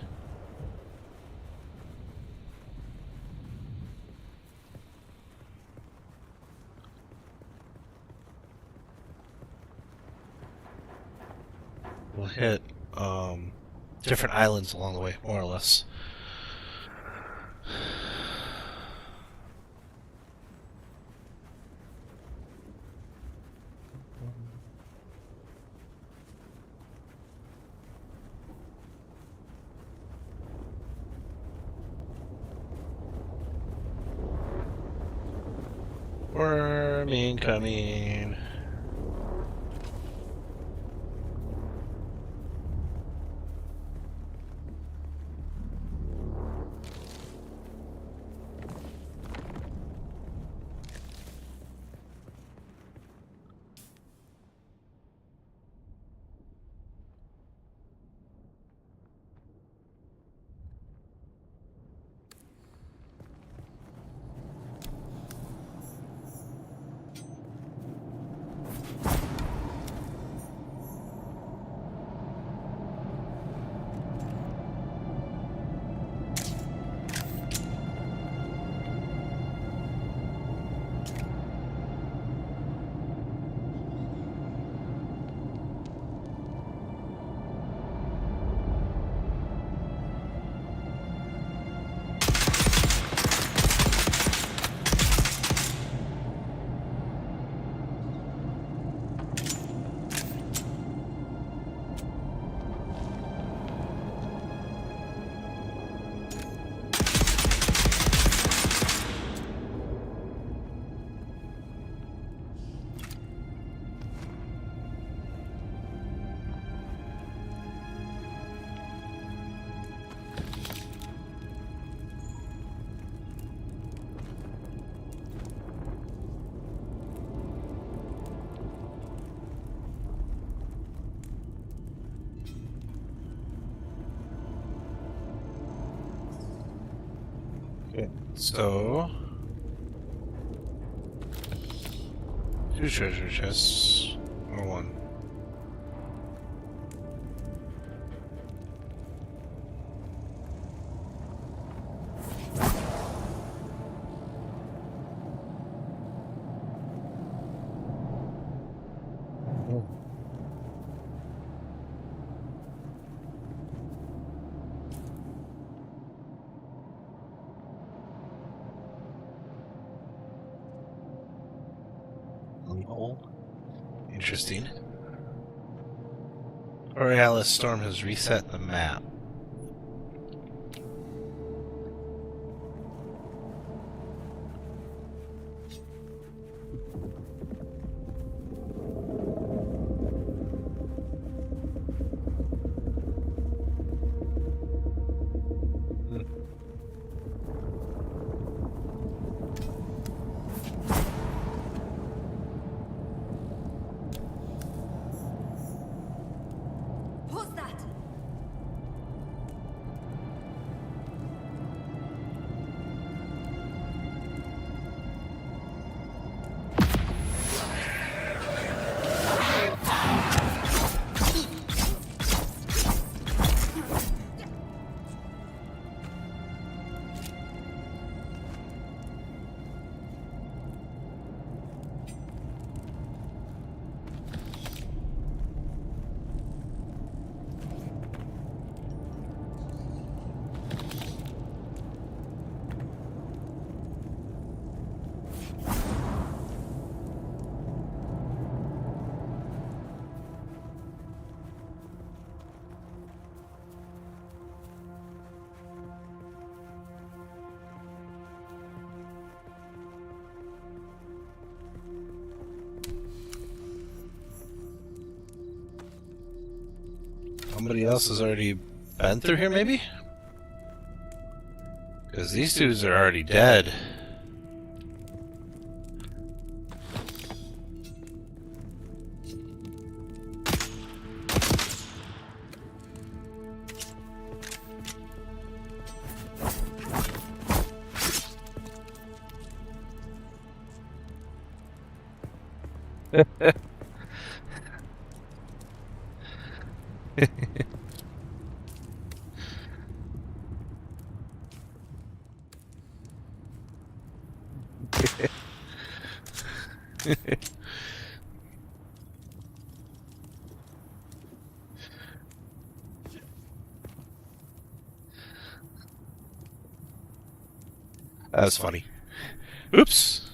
we'll hit different islands along the way, more or less. Worm incoming. Okay, so... two treasure chests, or one? Interesting. Borealis storm has reset the map. Somebody else has already been through here, maybe? Because these dudes are already dead. That was funny. Oops.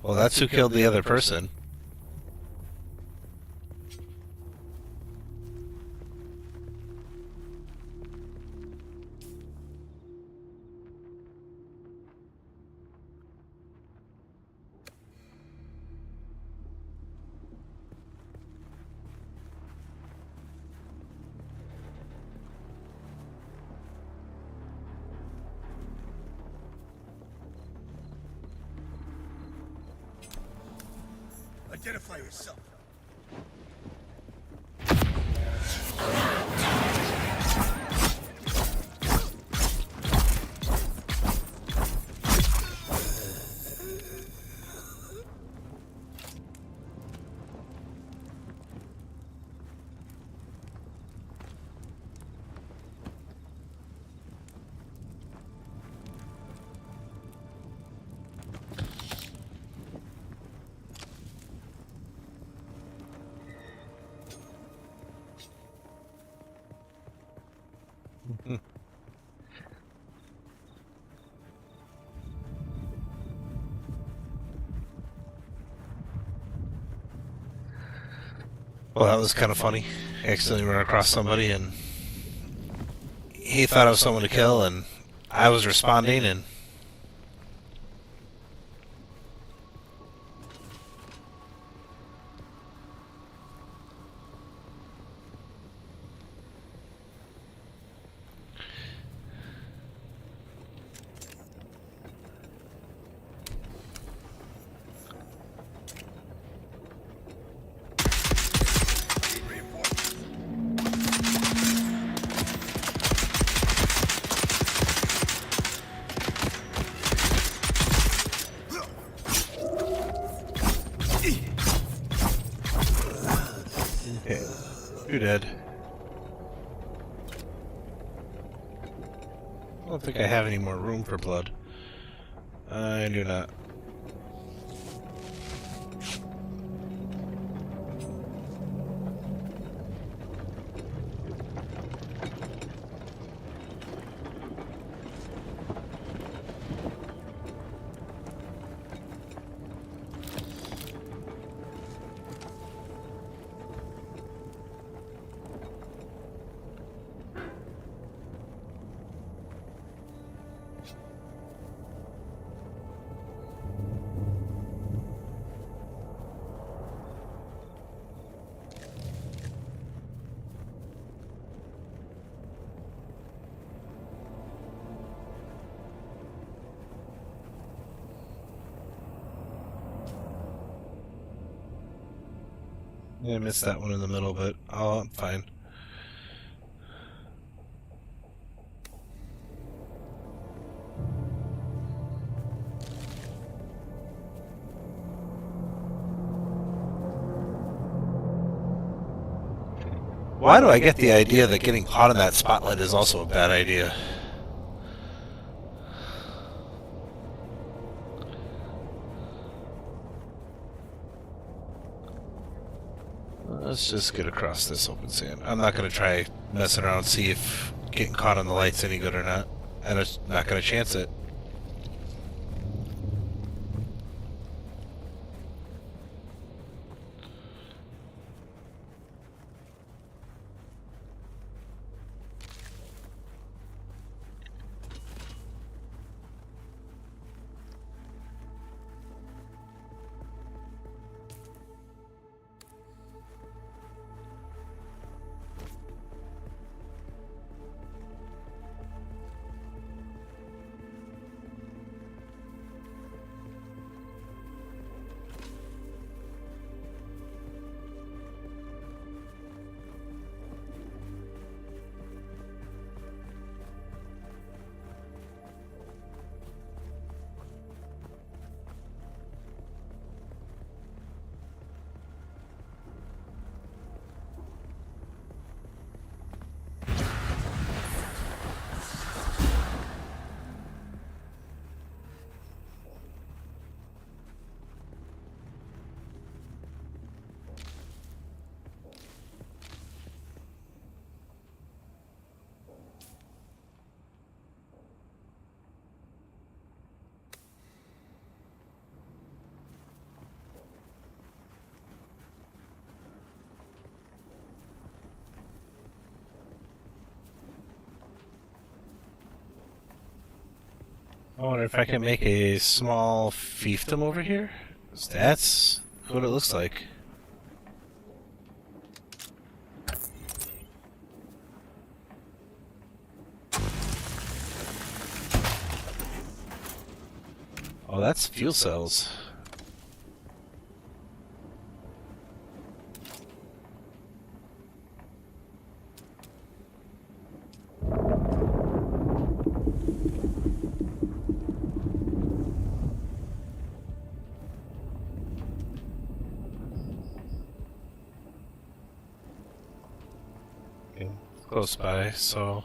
Well, that's who killed the other person. Identify yourself. Well, that was kind of funny. I accidentally ran across somebody and he thought I was someone to kill and I was responding and you're dead. I don't think I have any more room for blood. I do not. Yeah, I missed that one in the middle, but oh, I'm fine. Why do I get the idea that getting caught in that spotlight is also a bad idea? Let's just get across this open sand. I'm not going to try messing around and see if getting caught on the light's any good or not. And I'm not going to chance it. I wonder if I can make a small fiefdom over here? 'Cause that's what it looks like. Oh, that's fuel cells. Okay, close by, so...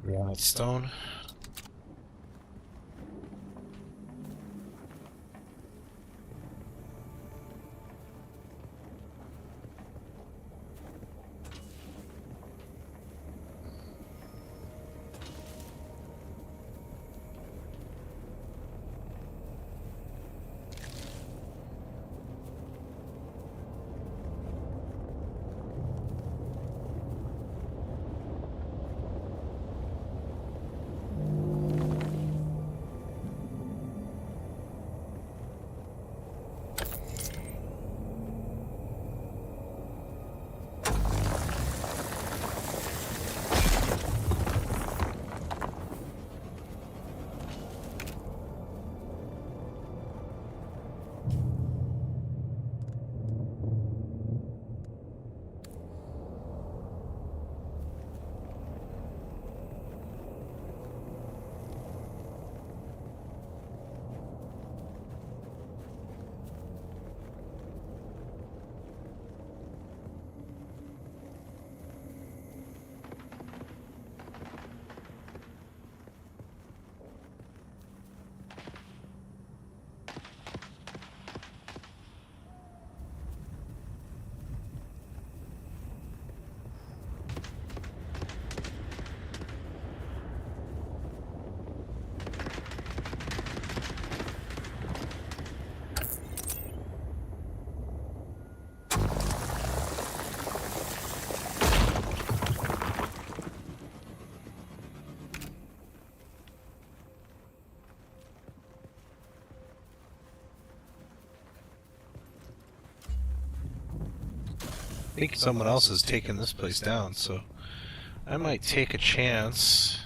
Granite stone. I think someone else has taken this place down, so I might take a chance.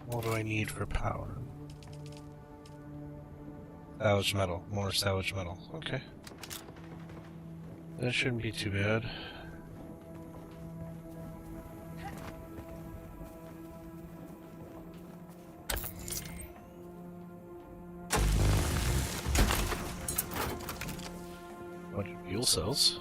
What do I need for power? Salvage metal. More salvage metal. Okay. That shouldn't be too bad. Bunch of fuel cells.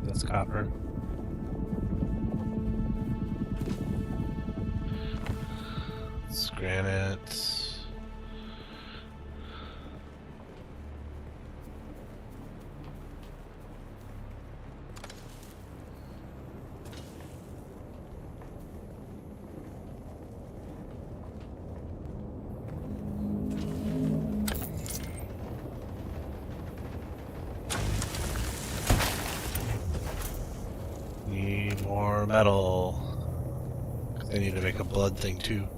That's copper. It's granite. Need more metal. I need to make a blood thing too.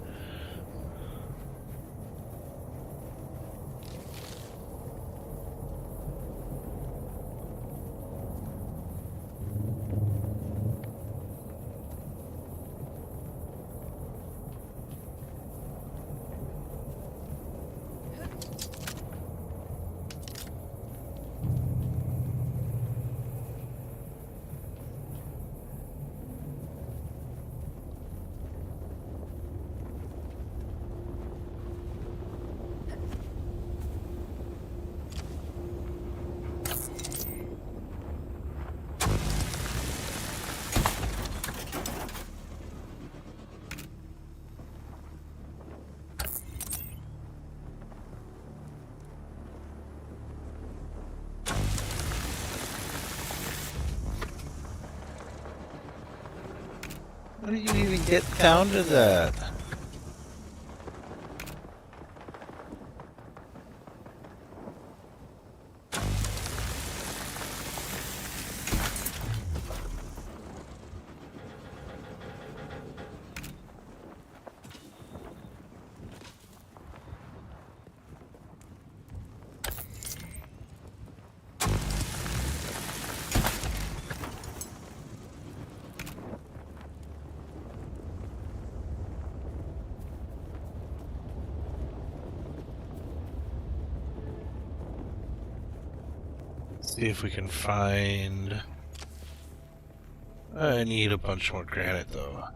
How did you even get down to that? See if we can find... I need a bunch more granite though.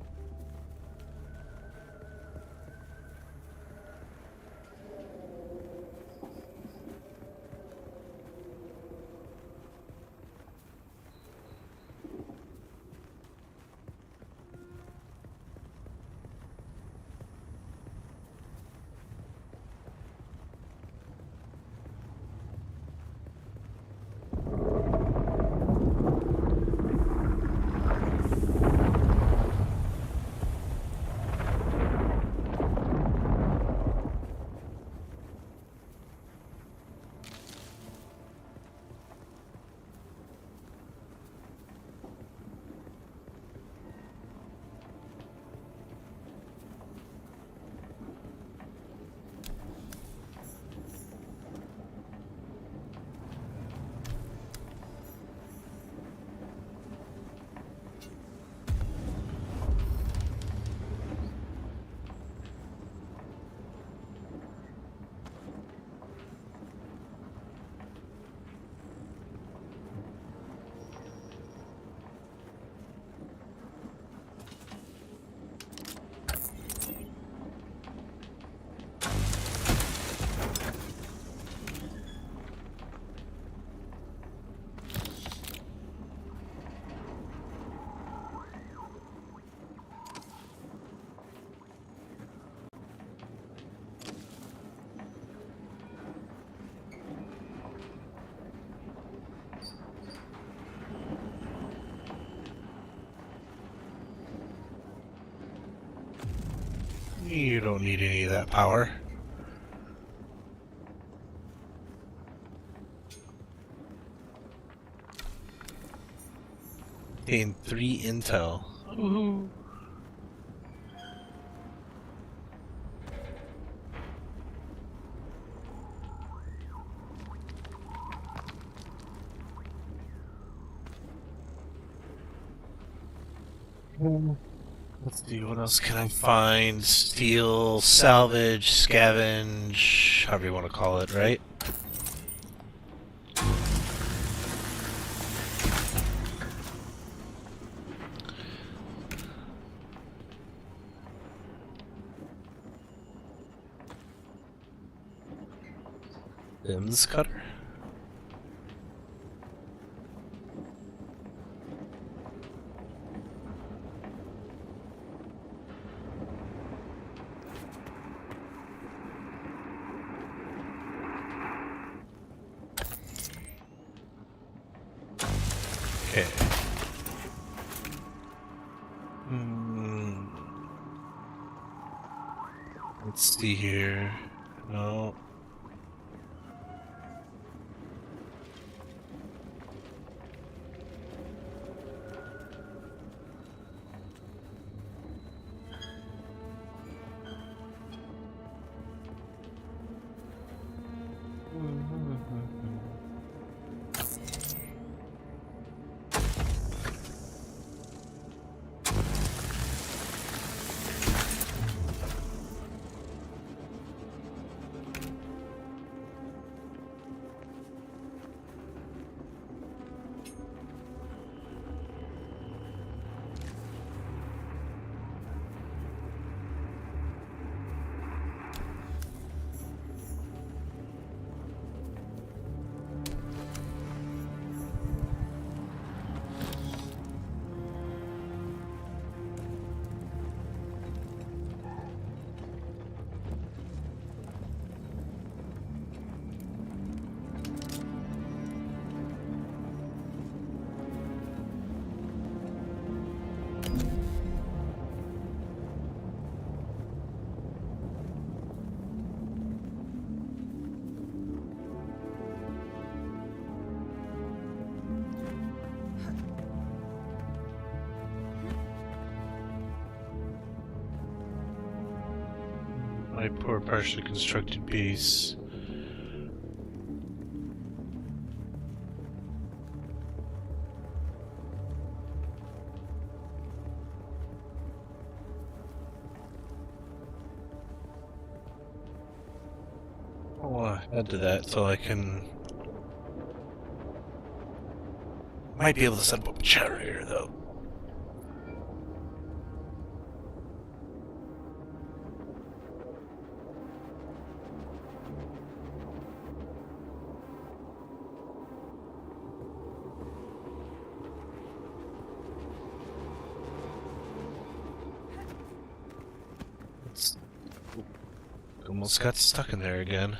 You don't need any of that power. Gain 3 intel. Woohoo. Let's see, what else can I find? Steal, salvage, scavenge, however you want to call it, right? Limbs cutter? Okay. Let's see here. No. My poor partially constructed base. I'll add to that so I can... Might be able to set up a generator though. Almost got stuck in there again.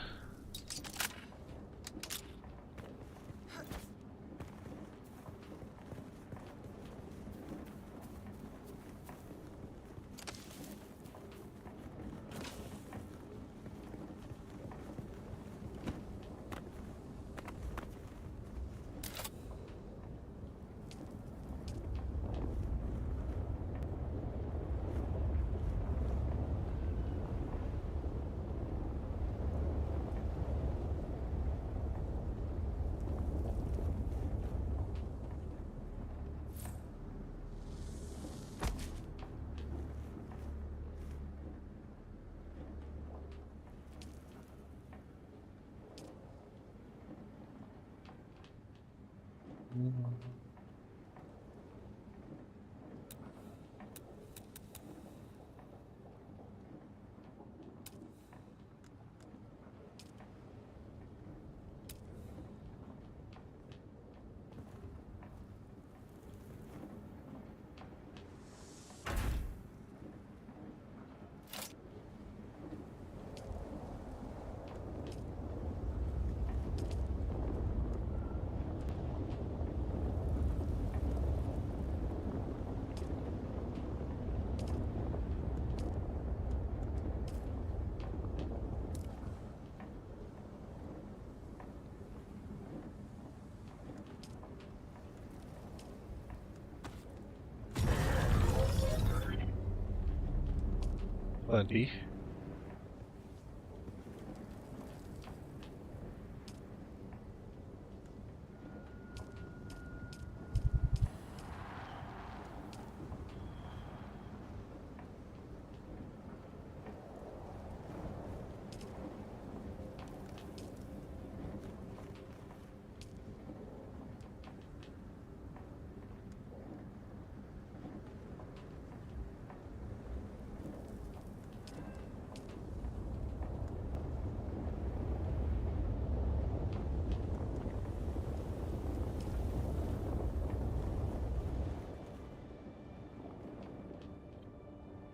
plenty.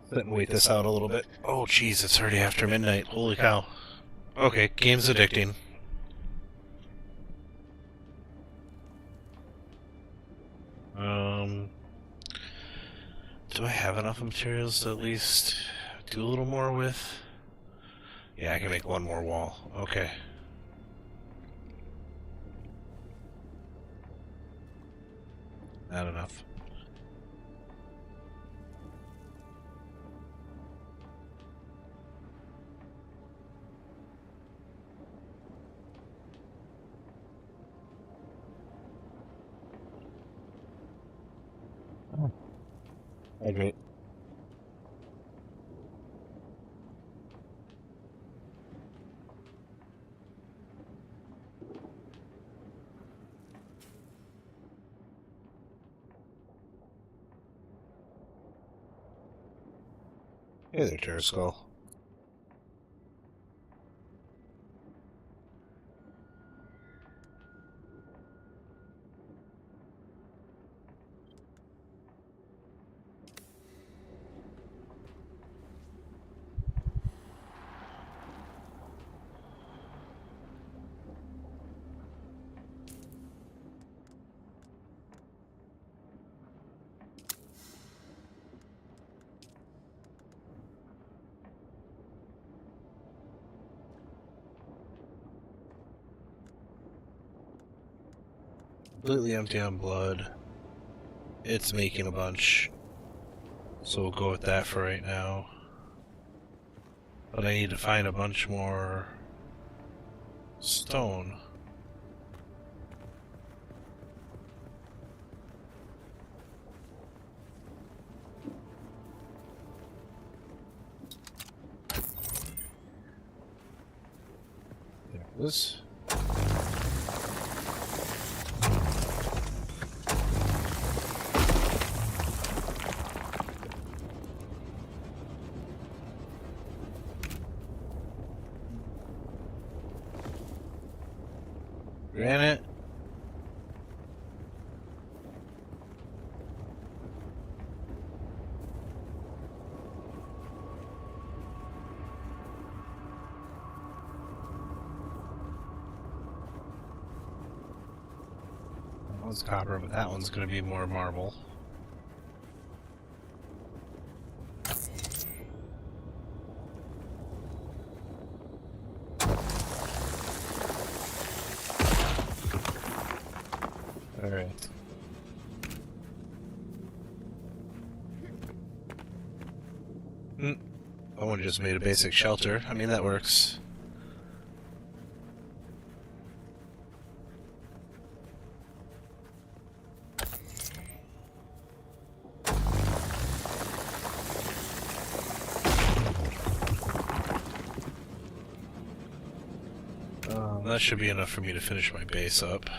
Sit and wait this out a little bit. Oh, jeez, it's already after midnight. Holy cow. Okay, game's addicting. Do I have enough materials to at least do a little more with? Yeah, I can make one more wall. Okay. Not enough. Hydrate. Hey there, Terror Skull. Completely empty on blood. It's making a bunch. So we'll go with that for right now. But I need to find a bunch more stone. There it is. Granite. That one's copper, but that one's going to be more marble. Alright. That one just made a basic shelter. I mean, that works. That should be enough for me to finish my base up.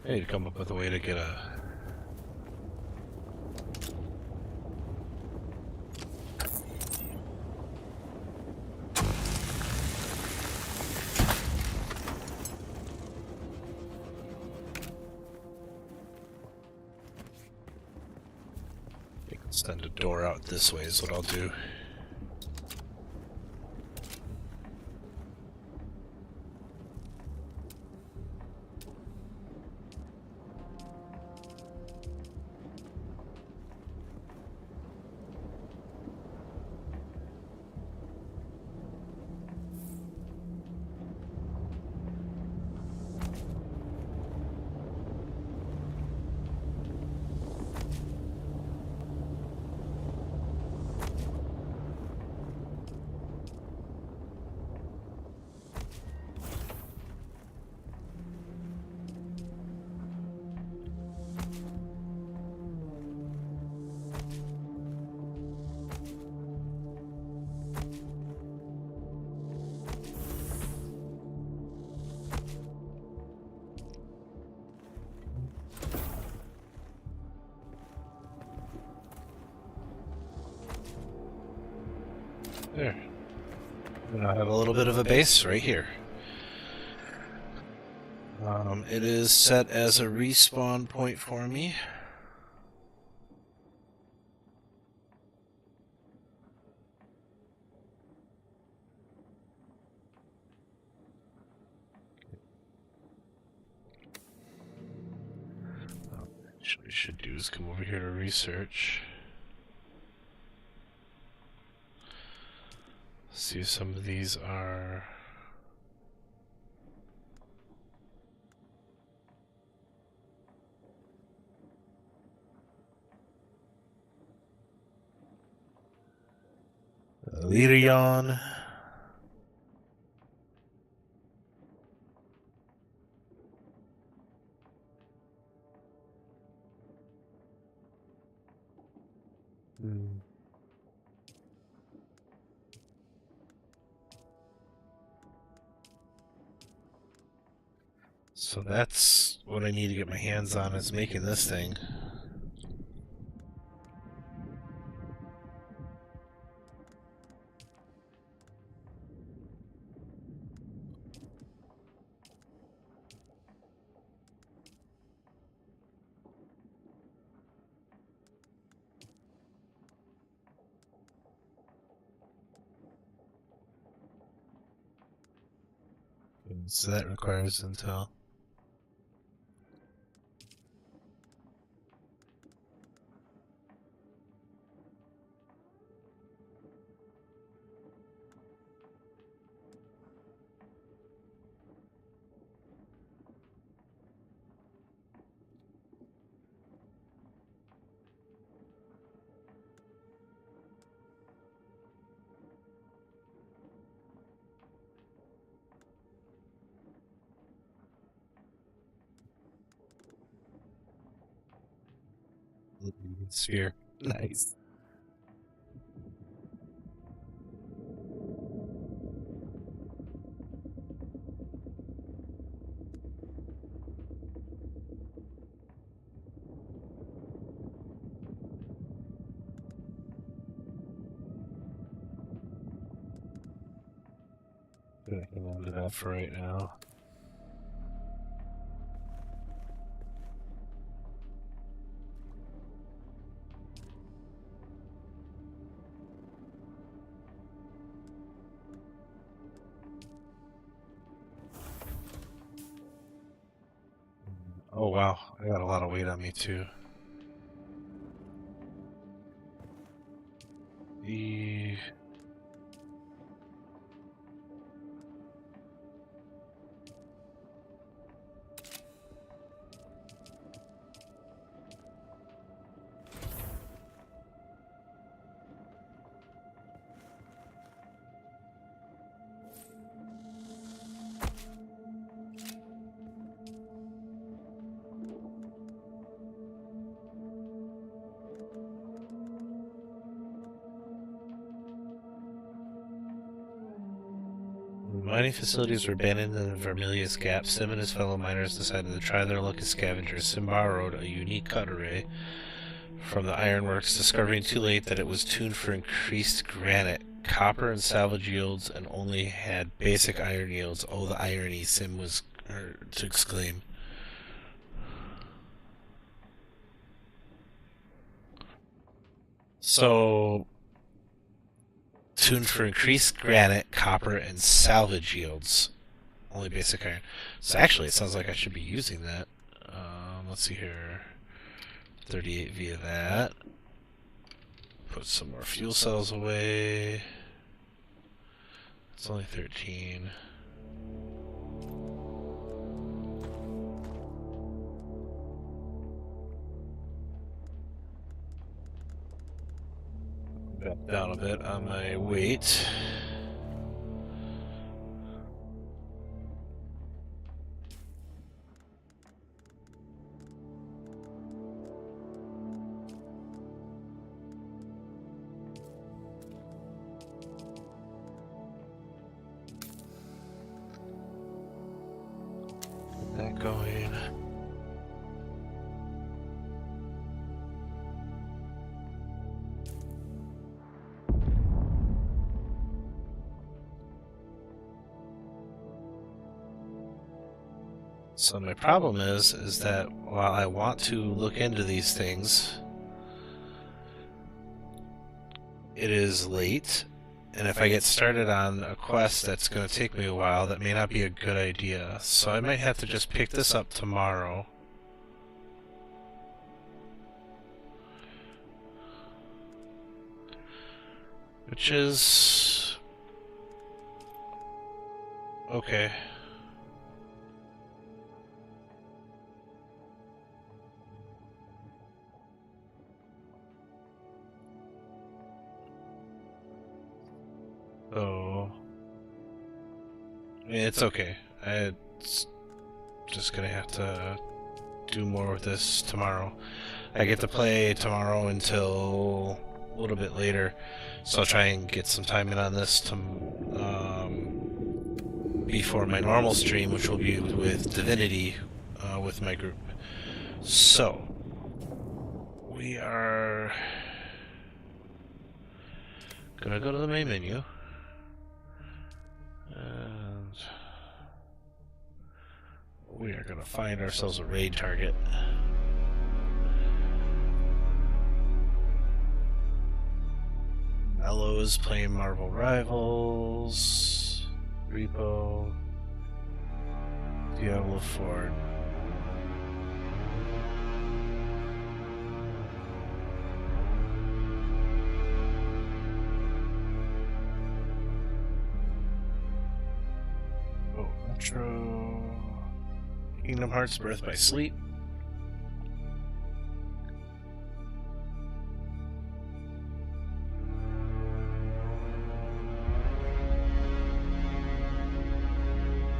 I need to come up with a way to get a... Extend a door out this way is what I'll do. There. And I have a little bit of a base right here. It is set as a respawn point for me. What we should do is come over here to research. See if some of these are... Lyrion. So that's what I need to get my hands on, is making this thing. So that requires intel. Sphere. Nice. Gonna hang on to that for right now. Oh wow, I got a lot of weight on me too. The mining facilities were abandoned in the Vermilius Gap. Sim and his fellow miners decided to try their luck as scavengers. Sim borrowed a unique cut array from the ironworks, discovering too late that it was tuned for increased granite, copper, and salvage yields, and only had basic iron yields. Oh, the irony, Sim was to exclaim. So, tuned for increased granite, copper, and salvage yields. Only basic iron. So actually, it sounds like I should be using that. Let's see here. 38 via that. Put some more fuel cells away. It's only 13. Back down a bit on my weight. Get that going. So my problem is that while I want to look into these things, it is late, and if I get started on a quest that's going to take me a while, that may not be a good idea. So I might have to just pick this up tomorrow. Which is... okay. So... I mean, it's okay. It's just gonna have to do more with this tomorrow. I get to play tomorrow until a little bit later, so I'll try and get some time in on this before my normal stream, which will be with Divinity with my group. So we are gonna go to the main menu, and we are gonna find ourselves a raid target. Mellows playing Marvel Rivals, Repo, Diablo Ford. Oh, intro. Kingdom Hearts Birth by Sleep.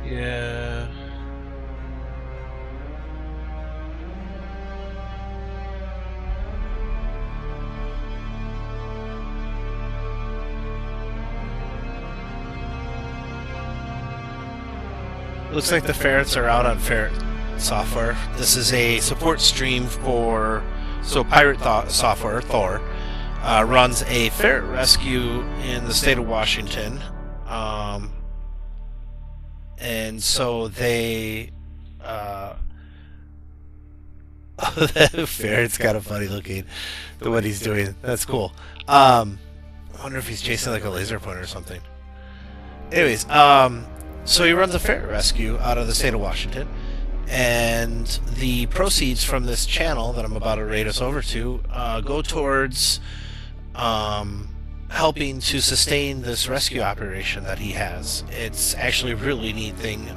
Yeah. Looks like the ferrets are out on ferret software. This is a support stream for Pirate Software, Thor, runs a ferret rescue in the state of Washington. And so they that ferret's kind of funny looking, the what he's doing. That's cool. I wonder if he's chasing like a laser pointer or something. Anyways, so he runs a ferret rescue out of the state of Washington, and the proceeds from this channel that I'm about to raid us over to go towards helping to sustain this rescue operation that he has. It's actually a really neat thing.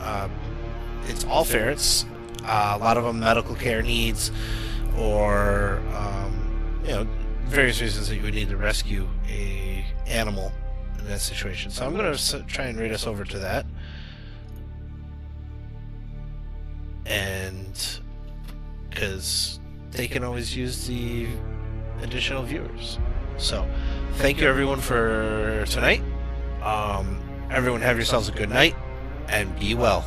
It's all ferrets. A lot of them medical care needs, or various reasons that you would need to rescue a animal in that situation. So I'm going to try and raid us over to that, and because they can always use the additional viewers. So thank you everyone for tonight. Everyone have yourselves a good night and be well.